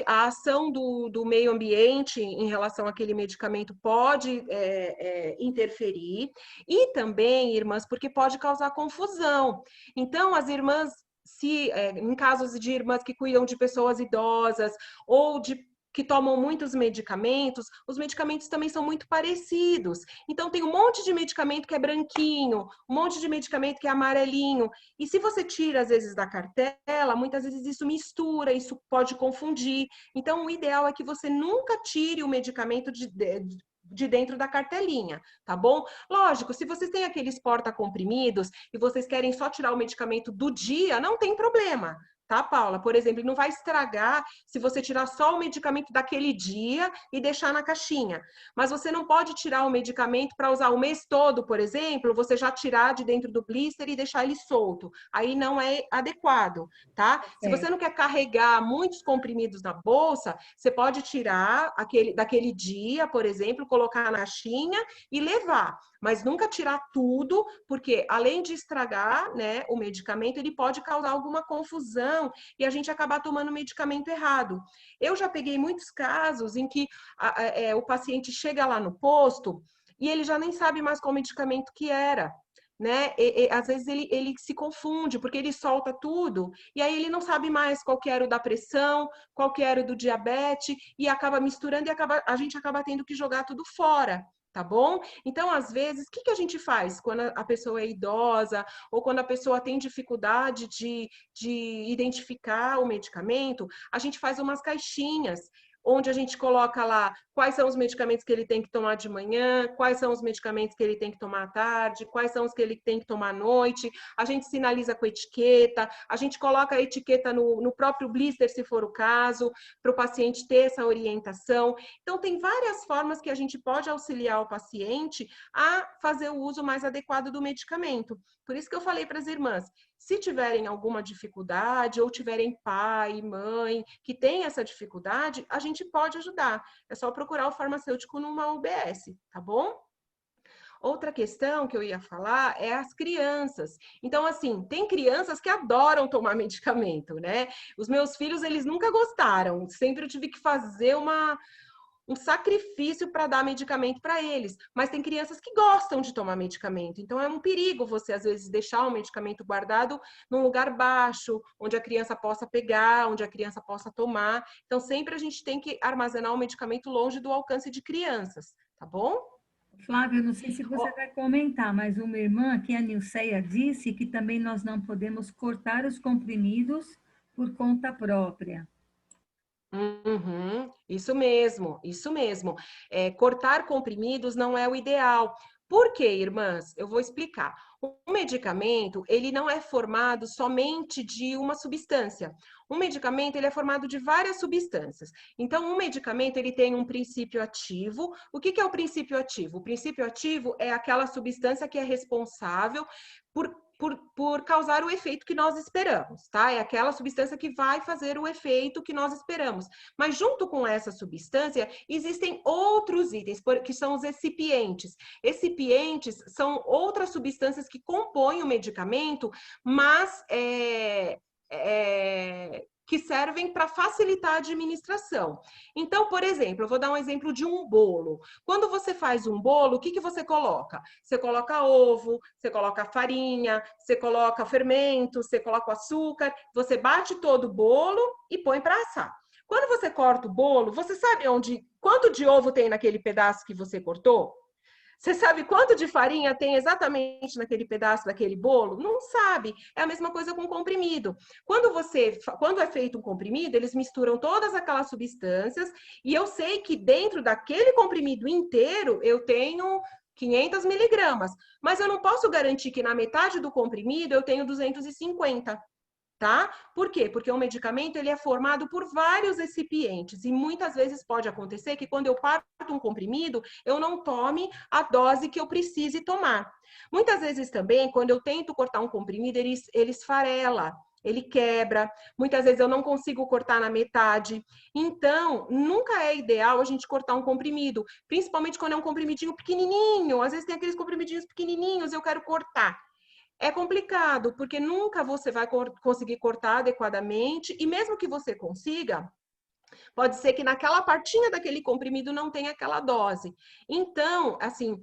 a ação do meio ambiente em relação àquele medicamento pode interferir, e também, irmãs, porque pode causar confusão. Então, as irmãs, em casos de irmãs que cuidam de pessoas idosas ou que tomam muitos medicamentos, os medicamentos também são muito parecidos. Então, tem um monte de medicamento que é branquinho, um monte de medicamento que é amarelinho. E se você tira, às vezes, da cartela, muitas vezes isso mistura, isso pode confundir. Então, o ideal é que você nunca tire o medicamento de dentro da cartelinha, tá bom? Lógico, se vocês têm aqueles porta-comprimidos e vocês querem só tirar o medicamento do dia, não tem problema. Tá, Paula? Por exemplo, não vai estragar se você tirar só o medicamento daquele dia e deixar na caixinha. Mas você não pode tirar o medicamento para usar o mês todo, por exemplo, você já tirar de dentro do blister e deixar ele solto. Aí não é adequado, tá? Se você não quer carregar muitos comprimidos na bolsa, você pode tirar daquele dia, por exemplo, colocar na caixinha e levar. Mas nunca tirar tudo, porque além de estragar, né, o medicamento, ele pode causar alguma confusão e a gente acabar tomando o medicamento errado. Eu já peguei muitos casos em que o paciente chega lá no posto e ele já nem sabe mais qual medicamento que era. Né? Às vezes ele se confunde, porque ele solta tudo, e aí ele não sabe mais qual que era o da pressão, qual que era o do diabetes, e acaba misturando e a gente acaba tendo que jogar tudo fora. Tá bom? Então, às vezes, o que a gente faz quando a pessoa é idosa ou quando a pessoa tem dificuldade de identificar o medicamento? A gente faz umas caixinhas onde a gente coloca lá quais são os medicamentos que ele tem que tomar de manhã, quais são os medicamentos que ele tem que tomar à tarde, quais são os que ele tem que tomar à noite, a gente sinaliza com etiqueta, a gente coloca a etiqueta no próprio blister, se for o caso, para o paciente ter essa orientação. Então, tem várias formas que a gente pode auxiliar o paciente a fazer o uso mais adequado do medicamento. Por isso que eu falei para as irmãs, se tiverem alguma dificuldade ou tiverem pai, mãe que tem essa dificuldade, a gente pode ajudar. É só procurar o farmacêutico numa UBS, tá bom? Outra questão que eu ia falar é as crianças. Então, assim, tem crianças que adoram tomar medicamento, né? Os meus filhos, eles nunca gostaram. Sempre eu tive que fazer um sacrifício para dar medicamento para eles. Mas tem crianças que gostam de tomar medicamento. Então, é um perigo você, às vezes, deixar o medicamento guardado num lugar baixo, onde a criança possa pegar, onde a criança possa tomar. Então, sempre a gente tem que armazenar o medicamento longe do alcance de crianças, tá bom? Flávia, eu não sei se você vai comentar, mas uma irmã, que a Nilceia, disse que também nós não podemos cortar os comprimidos por conta própria. Uhum, isso mesmo, isso mesmo. Cortar comprimidos não é o ideal. Por quê, irmãs? Eu vou explicar. O medicamento, ele não é formado somente de uma substância. Um medicamento, ele é formado de várias substâncias. Então, um medicamento, ele tem um princípio ativo. O que é o princípio ativo? O princípio ativo é aquela substância que é responsável por causar o efeito que nós esperamos, tá? É aquela substância que vai fazer o efeito que nós esperamos. Mas junto com essa substância, existem outros itens, que são os excipientes. Excipientes são outras substâncias que compõem o medicamento, mas que servem para facilitar a administração. Então, por exemplo, eu vou dar um exemplo de um bolo. Quando você faz um bolo, o que você coloca? Você coloca ovo, você coloca farinha, você coloca fermento, você coloca açúcar, você bate todo o bolo e põe para assar. Quando você corta o bolo, você sabe quanto de ovo tem naquele pedaço que você cortou? Você sabe quanto de farinha tem exatamente naquele pedaço daquele bolo? Não sabe. É a mesma coisa com comprimido. Quando é feito um comprimido, eles misturam todas aquelas substâncias e eu sei que dentro daquele comprimido inteiro eu tenho 500 miligramas, mas eu não posso garantir que na metade do comprimido eu tenho 250. Tá? Por quê? Porque o medicamento ele é formado por vários recipientes e muitas vezes pode acontecer que quando eu parto um comprimido, eu não tome a dose que eu precise tomar. Muitas vezes também, quando eu tento cortar um comprimido, ele esfarela, ele quebra. Muitas vezes eu não consigo cortar na metade. Então, nunca é ideal a gente cortar um comprimido, principalmente quando é um comprimidinho pequenininho. Às vezes tem aqueles comprimidinhos pequenininhos, eu quero cortar. É complicado, porque nunca você vai conseguir cortar adequadamente, e mesmo que você consiga, pode ser que naquela partinha daquele comprimido não tenha aquela dose. Então, assim,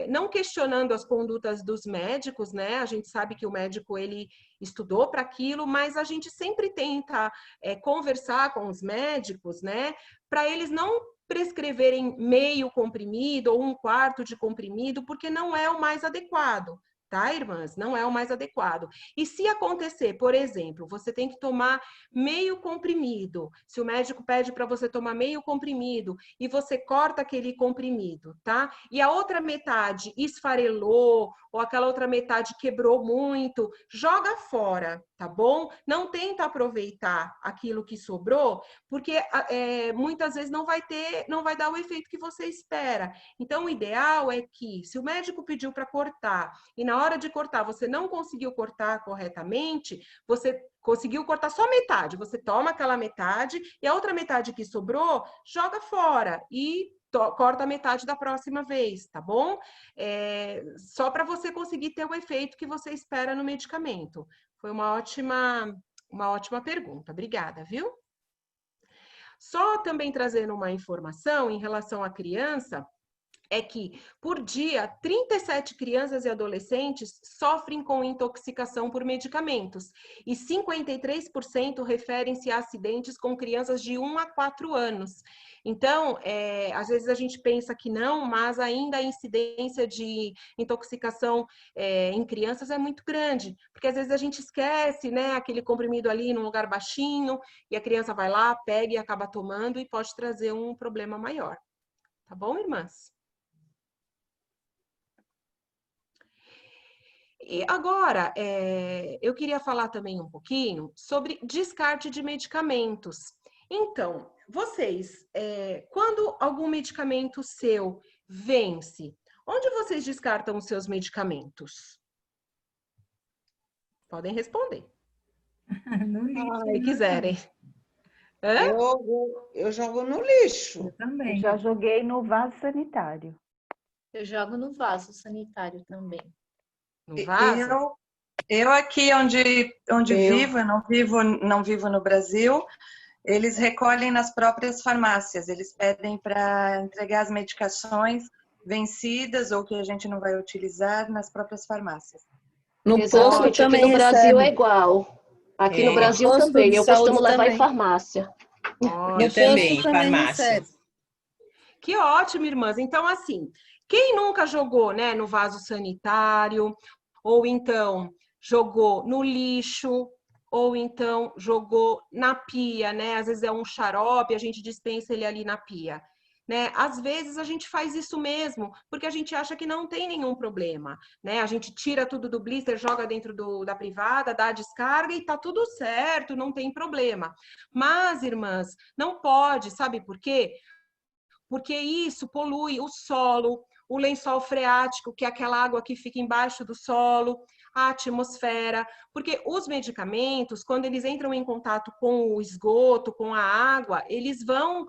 não questionando as condutas dos médicos, né? A gente sabe que o médico, ele estudou para aquilo, mas a gente sempre tenta conversar com os médicos, né? Para eles não prescreverem meio comprimido ou 1/4 de comprimido, porque não é o mais adequado. Tá, irmãs? Não é o mais adequado. E se acontecer, por exemplo, você tem que tomar meio comprimido, se o médico pede para você tomar meio comprimido e você corta aquele comprimido, tá? E a outra metade esfarelou ou aquela outra metade quebrou muito, joga fora, tá bom? Não tenta aproveitar aquilo que sobrou, porque muitas vezes não vai dar o efeito que você espera. Então, o ideal é que, se o médico pediu para cortar e na hora de cortar você não conseguiu cortar corretamente, você conseguiu cortar só metade, você toma aquela metade e a outra metade que sobrou, joga fora e corta a metade da próxima vez, tá bom? Só para você conseguir ter o efeito que você espera no medicamento. Foi uma ótima pergunta. Obrigada, viu? Só também trazendo uma informação em relação à criança, é que, por dia, 37 crianças e adolescentes sofrem com intoxicação por medicamentos e 53% referem-se a acidentes com crianças de 1 a 4 anos. Então, às vezes a gente pensa que não, mas ainda a incidência de intoxicação em crianças é muito grande, porque às vezes a gente esquece, né, aquele comprimido ali num lugar baixinho e a criança vai lá, pega e acaba tomando e pode trazer um problema maior. Tá bom, irmãs? E agora, eu queria falar também um pouquinho sobre descarte de medicamentos. Então, vocês, quando algum medicamento seu vence, onde vocês descartam os seus medicamentos? Podem responder, No lixo. se quiserem. Hã? Eu jogo no lixo. Eu também. Já joguei no vaso sanitário. Eu jogo no vaso sanitário também. No vaso? Eu aqui onde vivo, eu não vivo no Brasil, eles recolhem nas próprias farmácias, eles pedem para entregar as medicações vencidas ou que a gente não vai utilizar nas próprias farmácias. No Exatamente, posto também aqui no Brasil recebe. é igual. Aqui no Brasil Posto também, de eu costumo saúde levar também. em farmácia. Ótimo. No posto também recebe. Que ótimo, irmãs. Então, assim, quem nunca jogou, né, no vaso sanitário, ou então jogou no lixo, ou então jogou na pia, né? Às vezes é um xarope, a gente dispensa ele ali na pia, né? Às vezes a gente faz isso mesmo, porque a gente acha que não tem nenhum problema, né? A gente tira tudo do blister, joga dentro da privada, dá a descarga e tá tudo certo, não tem problema. Mas, irmãs, não pode, sabe por quê? Porque isso polui o solo, o lençol freático, que é aquela água que fica embaixo do solo, a atmosfera, porque os medicamentos, quando eles entram em contato com o esgoto, com a água, eles vão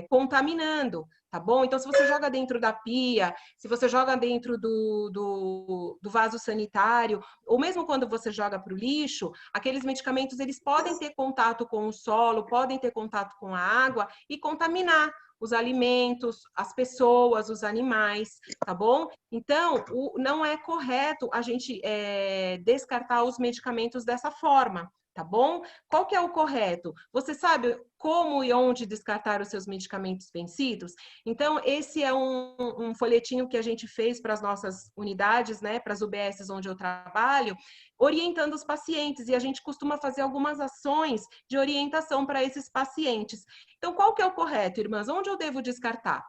contaminando, tá bom? Então, se você joga dentro da pia, se você joga dentro do vaso sanitário, ou mesmo quando você joga para o lixo, aqueles medicamentos, eles podem ter contato com o solo, podem ter contato com a água e contaminar os alimentos, as pessoas, os animais, tá bom? Então, não é correto a gente descartar os medicamentos dessa forma, tá bom? Qual que é o correto? Você sabe como e onde descartar os seus medicamentos vencidos? Então, esse é um folhetinho que a gente fez para as nossas unidades, né, para as UBSs onde eu trabalho, orientando os pacientes, e a gente costuma fazer algumas ações de orientação para esses pacientes. Então, qual que é o correto, irmãs? Onde eu devo descartar?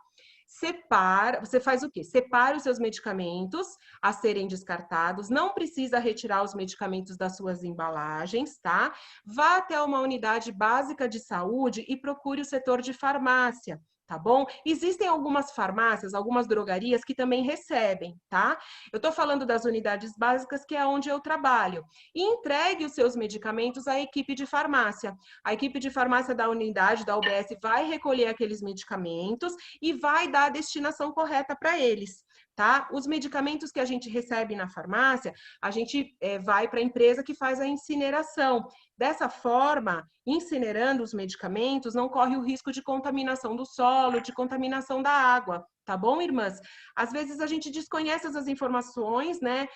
Separa, você faz o quê? Separa os seus medicamentos a serem descartados, não precisa retirar os medicamentos das suas embalagens, tá? Vá até uma unidade básica de saúde e procure o setor de farmácia, tá bom? Existem algumas farmácias, algumas drogarias que também recebem, tá? Eu tô falando das unidades básicas, que é onde eu trabalho. E entregue os seus medicamentos à equipe de farmácia. A equipe de farmácia da unidade, da UBS, vai recolher aqueles medicamentos e vai dar a destinação correta para eles, tá? Os medicamentos que a gente recebe na farmácia, a gente vai para a empresa que faz a incineração. Dessa forma, incinerando os medicamentos, não corre o risco de contaminação do solo, de contaminação da água, tá bom, irmãs? Às vezes a gente desconhece essas informações, né?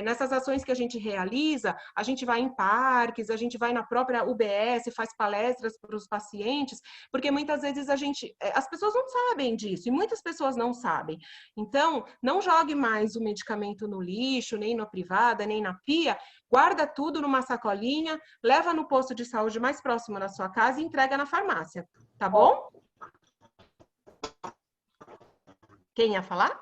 Nessas ações que a gente realiza, a gente vai em parques, a gente vai na própria UBS, faz palestras para os pacientes, porque muitas vezes as pessoas não sabem disso, e muitas pessoas não sabem. Então, não jogue mais o medicamento no lixo, nem na privada, nem na pia, guarda tudo numa sacolinha, leva no posto de saúde mais próximo da sua casa e entrega na farmácia, tá bom? Quem ia falar?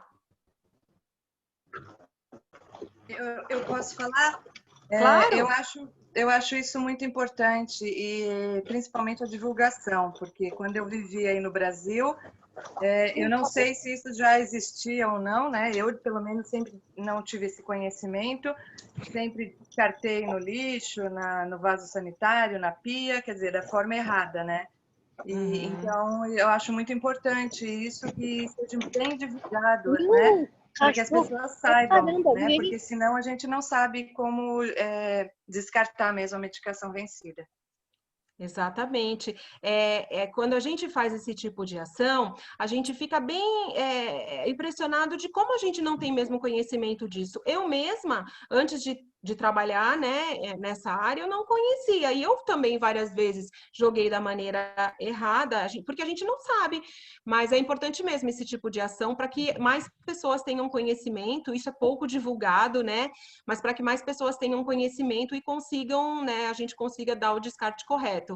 Eu posso falar? Claro. Eu acho isso muito importante, e principalmente a divulgação, porque quando eu vivia aí no Brasil, eu não sei se isso já existia ou não, né? Eu, pelo menos, sempre não tive esse conhecimento, sempre descartei no lixo, no vaso sanitário, na pia, quer dizer, da forma errada, né? E, então, eu acho muito importante isso, que seja bem divulgado, né? Para que as pessoas saibam, né? Porque senão a gente não sabe como descartar mesmo a medicação vencida. Exatamente. Quando a gente faz esse tipo de ação, a gente fica bem impressionado de como a gente não tem mesmo conhecimento disso. Eu mesma, antes de trabalhar, né, nessa área, eu não conhecia. E eu também várias vezes joguei da maneira errada, porque a gente não sabe. Mas é importante mesmo esse tipo de ação para que mais pessoas tenham conhecimento. Isso é pouco divulgado, né? Mas para que mais pessoas tenham conhecimento e consigam, né, a gente consiga dar o descarte correto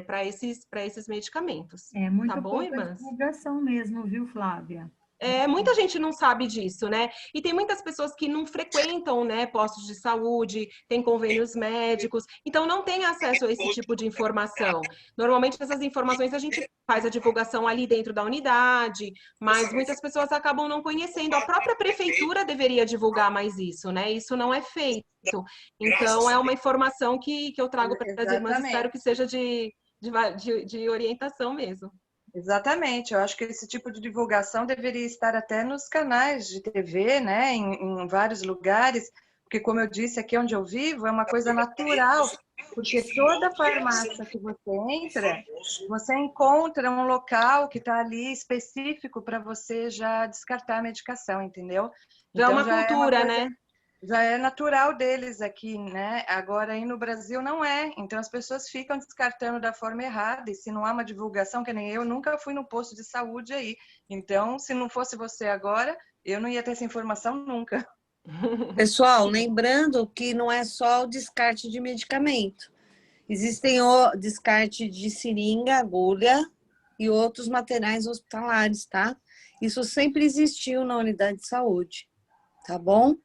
para esses medicamentos. É muito tá bom, pouca irmãs? divulgação mesmo, viu, Flávia? Muita gente não sabe disso, né? E tem muitas pessoas que não frequentam, né, postos de saúde, tem convênios médicos, então não tem acesso a esse tipo de informação. Normalmente essas informações a gente faz a divulgação ali dentro da unidade, mas muitas pessoas acabam não conhecendo. A própria prefeitura deveria divulgar mais isso, né? Isso não é feito. Então é uma informação que eu trago para as irmãs, espero que seja de orientação mesmo. Exatamente, eu acho que esse tipo de divulgação deveria estar até nos canais de TV, né, em vários lugares, porque, como eu disse, aqui onde eu vivo é uma coisa natural, porque toda farmácia que você entra, você encontra um local que está ali específico para você já descartar a medicação, entendeu? Já é uma Então, cultura, né? Já é natural deles aqui, né? Agora aí no Brasil não é. Então as pessoas ficam descartando da forma errada, e se não há uma divulgação, que nem eu nunca fui no posto de saúde aí. Então, se não fosse você agora, eu não ia ter essa informação nunca. Pessoal, lembrando que não é só o descarte de medicamento. Existem o descarte de seringa, agulha e outros materiais hospitalares, tá? Isso sempre existiu na unidade de saúde, tá bom?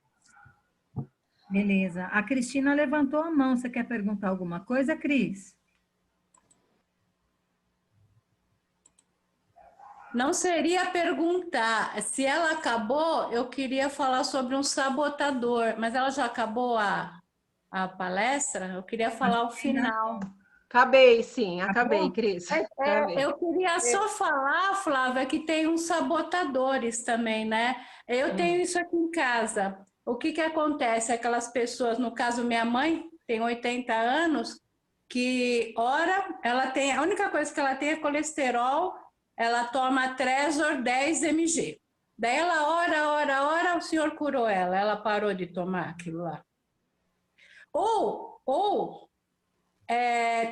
Beleza. A Cristina levantou a mão. Você quer perguntar alguma coisa, Cris? Não seria perguntar. Se ela acabou, eu queria falar sobre um sabotador, mas ela já acabou a palestra? Eu queria falar o final. Acabei, sim, acabei, Cris. Eu queria só falar, Flávia, que tem uns sabotadores também, né? Eu tenho isso aqui em casa. O que acontece? Aquelas pessoas, no caso, minha mãe tem 80 anos, que ela tem, a única coisa que ela tem é colesterol, ela toma Tresor 10 mg. Daí ela ora, o senhor curou ela parou de tomar aquilo lá. Ou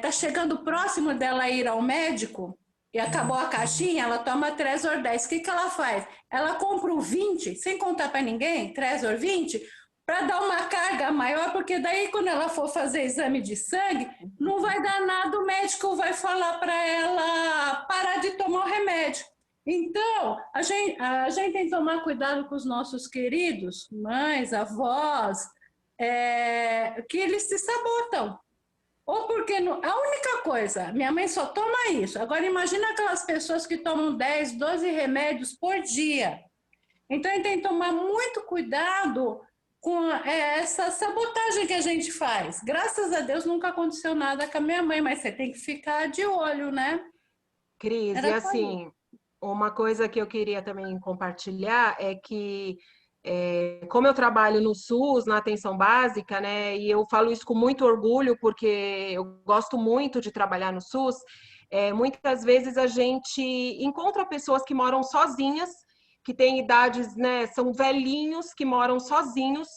tá chegando próximo dela ir ao médico e acabou a caixinha, ela toma Tresor 10. O que ela faz? Ela compra o 20, sem contar para ninguém, Tresor 20, para dar uma carga maior, porque daí quando ela for fazer exame de sangue, não vai dar nada, o médico vai falar para ela parar de tomar o remédio. Então, a gente tem que tomar cuidado com os nossos queridos, mães, avós, que eles se sabotam. Ou porque a única coisa, minha mãe só toma isso. Agora imagina aquelas pessoas que tomam 10, 12 remédios por dia. Então a gente tem que tomar muito cuidado com essa sabotagem que a gente faz. Graças a Deus nunca aconteceu nada com a minha mãe, mas você tem que ficar de olho, né? Cris, e assim, uma coisa que eu queria também compartilhar é que como eu trabalho no SUS, na atenção básica, né, e eu falo isso com muito orgulho, porque eu gosto muito de trabalhar no SUS, muitas vezes a gente encontra pessoas que moram sozinhas, que têm idades, né, são velhinhos que moram sozinhos,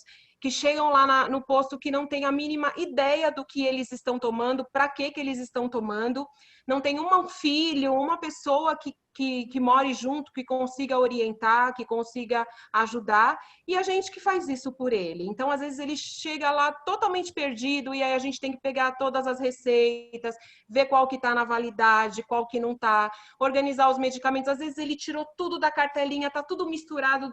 que chegam lá no posto que não tem a mínima ideia do que eles estão tomando, para que eles estão tomando, não tem um filho, uma pessoa que more junto, que consiga orientar, que consiga ajudar, e a gente que faz isso por ele. Então, às vezes, ele chega lá totalmente perdido, e aí a gente tem que pegar todas as receitas, ver qual que está na validade, qual que não está, organizar os medicamentos. Às vezes, ele tirou tudo da cartelinha, está tudo misturado,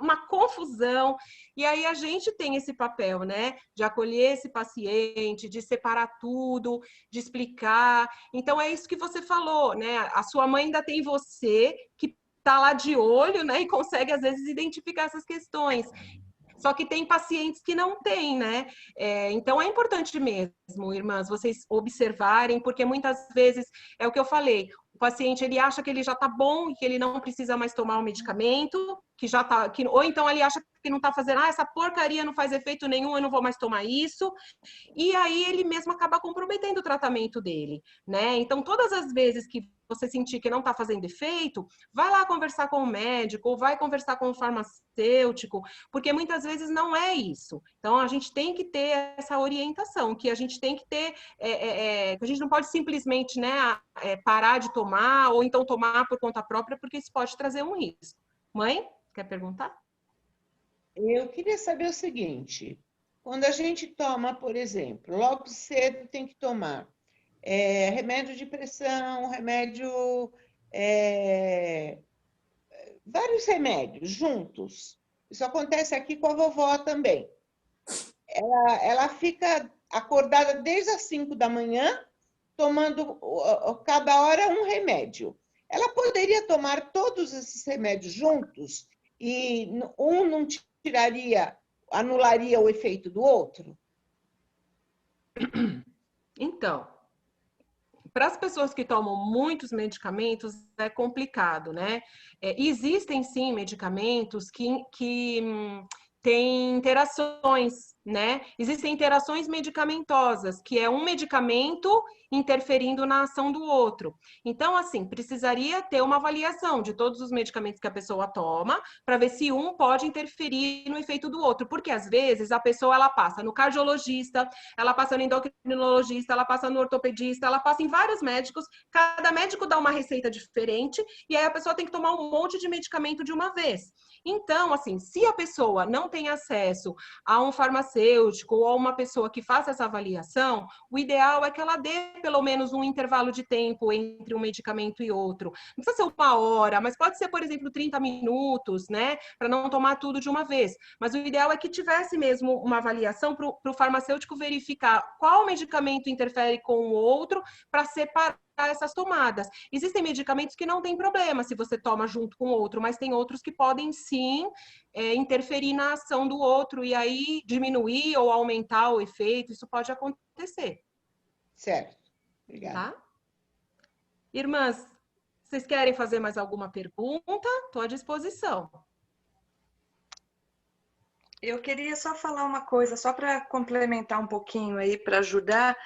uma confusão, e aí a gente tem esse papel, né, de acolher esse paciente, de separar tudo, de explicar. Então é isso que você falou, né, a sua mãe ainda tem você que tá lá de olho, né, e consegue às vezes identificar essas questões. Só que tem pacientes que não têm, né? Então é importante mesmo, irmãs, vocês observarem, porque muitas vezes é o que eu falei, o paciente ele acha que ele já está bom e que ele não precisa mais tomar o medicamento, que já tá, ou então ele acha que não está fazendo, essa porcaria não faz efeito nenhum, eu não vou mais tomar isso. E aí ele mesmo acaba comprometendo o tratamento dele, né? Então todas as vezes que você sentir que não está fazendo efeito, vai lá conversar com o médico ou vai conversar com o farmacêutico, porque muitas vezes não é isso. Então a gente tem que ter essa orientação, que a gente tem que ter, que a gente não pode simplesmente, né, parar de tomar ou então tomar por conta própria, porque isso pode trazer um risco. Mãe, quer perguntar? Eu queria saber o seguinte: quando a gente toma, por exemplo, logo cedo tem que tomar remédio de pressão, vários remédios juntos. Isso acontece aqui com a vovó também. Ela fica acordada desde as 5 da manhã, tomando cada hora um remédio. Ela poderia tomar todos esses remédios juntos e um não anularia o efeito do outro? Então, para as pessoas que tomam muitos medicamentos, é complicado, né? Existem, sim, medicamentos que têm interações, né? Existem interações medicamentosas, que é um medicamento interferindo na ação do outro. Então, assim, precisaria ter uma avaliação de todos os medicamentos que a pessoa toma, para ver se um pode interferir no efeito do outro, porque às vezes a pessoa ela passa no cardiologista, ela passa no endocrinologista, ela passa no ortopedista, ela passa em vários médicos, cada médico dá uma receita diferente, e aí a pessoa tem que tomar um monte de medicamento de uma vez. Então, assim, se a pessoa não tem acesso a um farmacêutico ou a uma pessoa que faça essa avaliação, o ideal é que ela dê pelo menos um intervalo de tempo entre um medicamento e outro. Não precisa ser 1 hora, mas pode ser, por exemplo, 30 minutos, né? Para não tomar tudo de uma vez. Mas o ideal é que tivesse mesmo uma avaliação para o farmacêutico verificar qual medicamento interfere com o outro para separar essas tomadas. Existem medicamentos que não tem problema se você toma junto com o outro, mas tem outros que podem sim interferir na ação do outro e aí diminuir ou aumentar o efeito. Isso pode acontecer. Certo. Obrigada. Tá? Irmãs, vocês querem fazer mais alguma pergunta? Estou à disposição. Eu queria só falar uma coisa, só para complementar um pouquinho aí, para ajudar.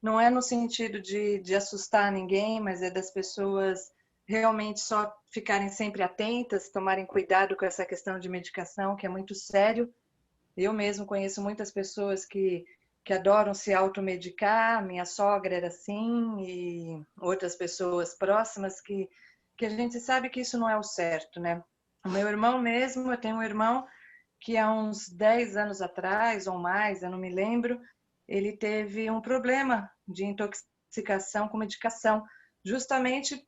Não é no sentido de assustar ninguém, mas é das pessoas realmente só ficarem sempre atentas, tomarem cuidado com essa questão de medicação, que é muito sério. Eu mesmo conheço muitas pessoas que que adoram se automedicar. Minha sogra era assim, e outras pessoas próximas que a gente sabe que isso não é o certo, né? O meu irmão mesmo, eu tenho um irmão que há uns 10 anos atrás, ou mais, eu não me lembro, ele teve um problema de intoxicação com medicação, justamente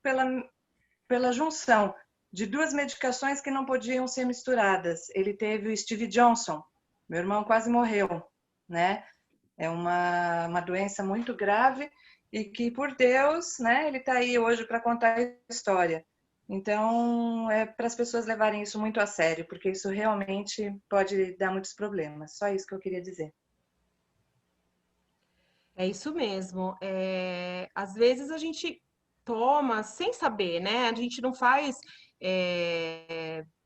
pela junção de duas medicações que não podiam ser misturadas. Ele teve o Stevie Johnson, meu irmão quase morreu, né? É uma doença muito grave e que, por Deus, né, ele está aí hoje para contar a história. Então, é para as pessoas levarem isso muito a sério, porque isso realmente pode dar muitos problemas. Só isso que eu queria dizer. É isso mesmo. Às vezes a gente toma sem saber, né? A gente não faz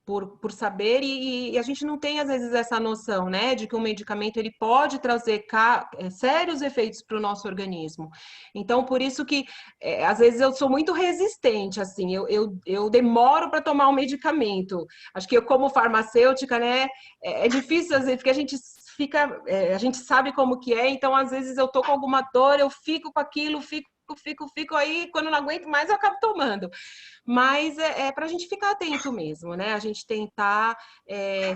por saber e a gente não tem, às vezes, essa noção, né? De que um medicamento ele pode trazer sérios efeitos para o nosso organismo. Então, por isso que, às vezes, eu sou muito resistente, assim. Eu demoro para tomar um medicamento. Acho que eu, como farmacêutica, né? É difícil, às vezes, porque a gente a gente sabe como que é, então às vezes eu tô com alguma dor, eu fico com aquilo, fico aí, quando não aguento mais eu acabo tomando. Mas é para a gente ficar atento mesmo, né? A gente tentar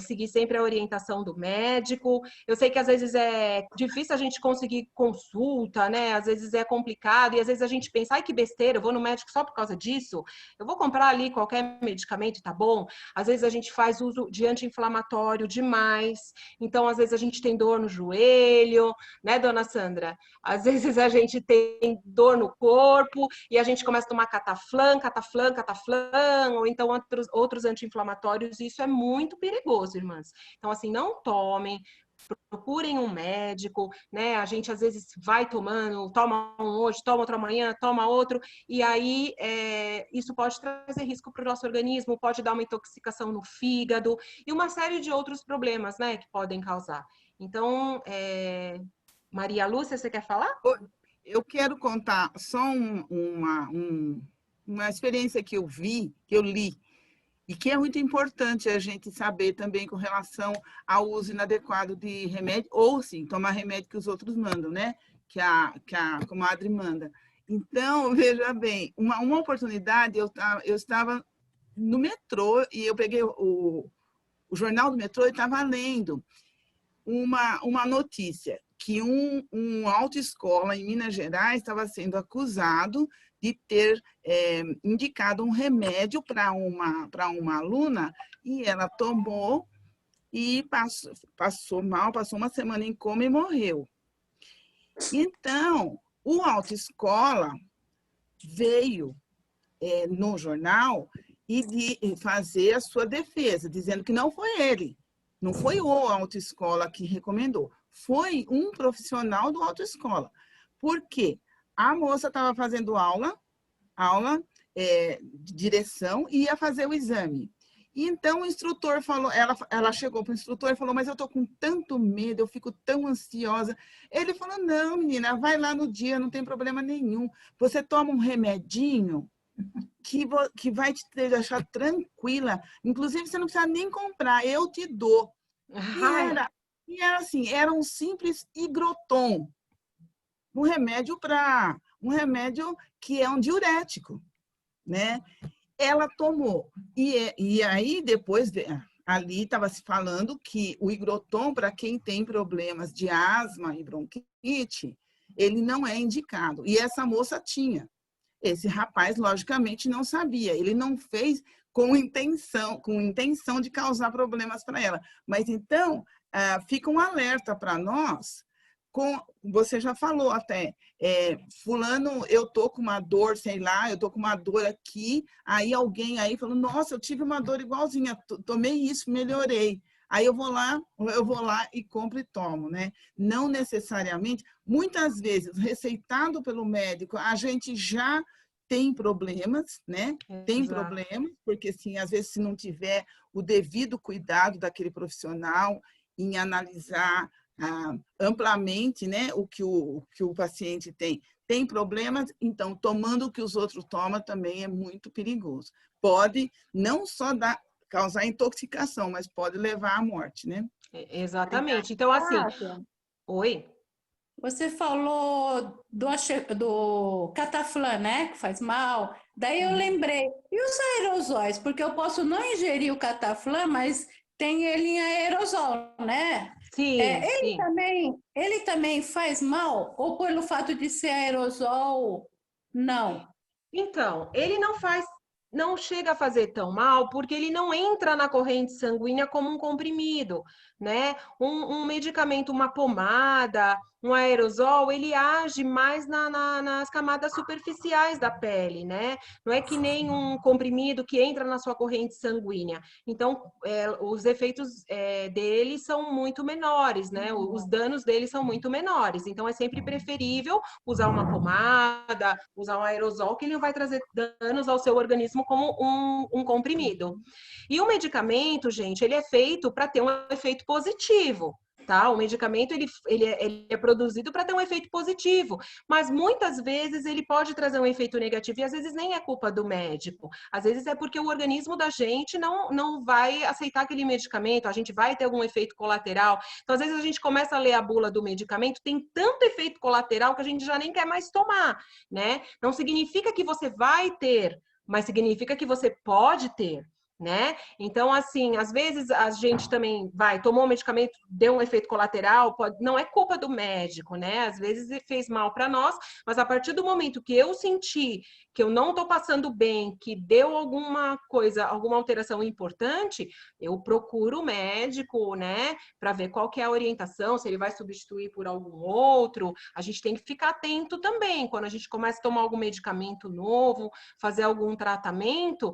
seguir sempre a orientação do médico. Eu sei que às vezes é difícil a gente conseguir consulta, né? Às vezes é complicado e às vezes a gente pensa, ai que besteira, eu vou no médico só por causa disso, eu vou comprar ali qualquer medicamento e tá bom. Às vezes a gente faz uso de anti-inflamatório demais, então às vezes a gente tem dor no joelho, né, dona Sandra? Às vezes a gente tem dor no corpo e a gente começa a tomar cataflã, ou então outros anti-inflamatórios, e isso é muito perigoso, irmãs. Então, assim, não tomem, procurem um médico, né? A gente às vezes vai tomando, toma um hoje, toma outro amanhã, toma outro, e aí isso pode trazer risco para o nosso organismo, pode dar uma intoxicação no fígado e uma série de outros problemas, né, que podem causar. Então, Maria Lúcia, você quer falar? Eu quero contar só uma experiência que eu li, e que é muito importante a gente saber também com relação ao uso inadequado de remédio, ou sim, tomar remédio que os outros mandam, né? Que a comadre manda. Então, veja bem, uma oportunidade, eu estava no metrô e eu peguei o jornal do metrô e estava lendo uma notícia que um autoescola em Minas Gerais estava sendo acusado de ter indicado um remédio para uma aluna e ela tomou e passou mal, passou uma semana em coma e morreu. Então, o autoescola veio no jornal e de fazer a sua defesa, dizendo que não foi ele, não foi o autoescola que recomendou, foi um profissional do autoescola. Por quê? A moça estava fazendo aula de direção e ia fazer o exame. E então o instrutor falou, ela chegou para o instrutor e falou, mas eu estou com tanto medo, eu fico tão ansiosa. Ele falou, não, menina, vai lá no dia, não tem problema nenhum. Você toma um remedinho que vai te deixar tranquila. Inclusive, você não precisa nem comprar, eu te dou. E era assim, era um simples Igroton, um remédio que é um diurético, né? Ela tomou. E aí, depois, ali estava se falando que o Igroton, para quem tem problemas de asma e bronquite, ele não é indicado. E essa moça tinha. Esse rapaz, logicamente, não sabia. Ele não fez com intenção de causar problemas para ela. Mas, então, fica um alerta para nós. Você já falou até, fulano, eu tô com uma dor, sei lá, eu tô com uma dor aqui, aí alguém aí falou, nossa, eu tive uma dor igualzinha, tomei isso, melhorei. Aí eu vou lá e compro e tomo, né? Não necessariamente, muitas vezes, receitado pelo médico, a gente já tem problemas, né? Tem problemas, porque assim, às vezes, se não tiver o devido cuidado daquele profissional em analisar amplamente, né, o que o paciente tem problemas, então, tomando o que os outros tomam também é muito perigoso. Pode não só causar intoxicação, mas pode levar à morte, né? Exatamente. Então, assim... Oi? Você falou do cataflã, né? Que faz mal. Daí eu lembrei. E os aerosóis? Porque eu posso não ingerir o cataflã, mas tem ele em aerosol, né? Sim, sim. Ele também faz mal? Ou pelo fato de ser aerosol, não? Então, ele não chega a fazer tão mal porque ele não entra na corrente sanguínea como um comprimido, né? Um medicamento, uma pomada, um aerosol, ele age mais nas camadas superficiais da pele, né? Não é que nem um comprimido que entra na sua corrente sanguínea. Então, os efeitos dele são muito menores, né? Os danos dele são muito menores. Então, é sempre preferível usar uma pomada, usar um aerosol, que ele não vai trazer danos ao seu organismo como um comprimido. E o medicamento, gente, ele é feito para ter um efeito positivo. Tá? O medicamento ele é produzido para ter um efeito positivo, mas muitas vezes ele pode trazer um efeito negativo e às vezes nem é culpa do médico. Às vezes é porque o organismo da gente não vai aceitar aquele medicamento, a gente vai ter algum efeito colateral. Então, às vezes a gente começa a ler a bula do medicamento, tem tanto efeito colateral que a gente já nem quer mais tomar, né? Não significa que você vai ter, mas significa que você pode ter. Né? Então, assim, às vezes a gente também tomou um medicamento, deu um efeito colateral, não é culpa do médico, né? Às vezes fez mal para nós, mas a partir do momento que eu senti que eu não estou passando bem, que deu alguma coisa, alguma alteração importante, eu procuro o médico, né? Para ver qual que é a orientação, se ele vai substituir por algum outro. A gente tem que ficar atento também, quando a gente começa a tomar algum medicamento novo, fazer algum tratamento,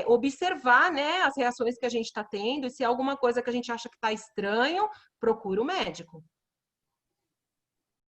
observar, né, as reações que a gente está tendo, e se é alguma coisa que a gente acha que está estranho, procura o médico.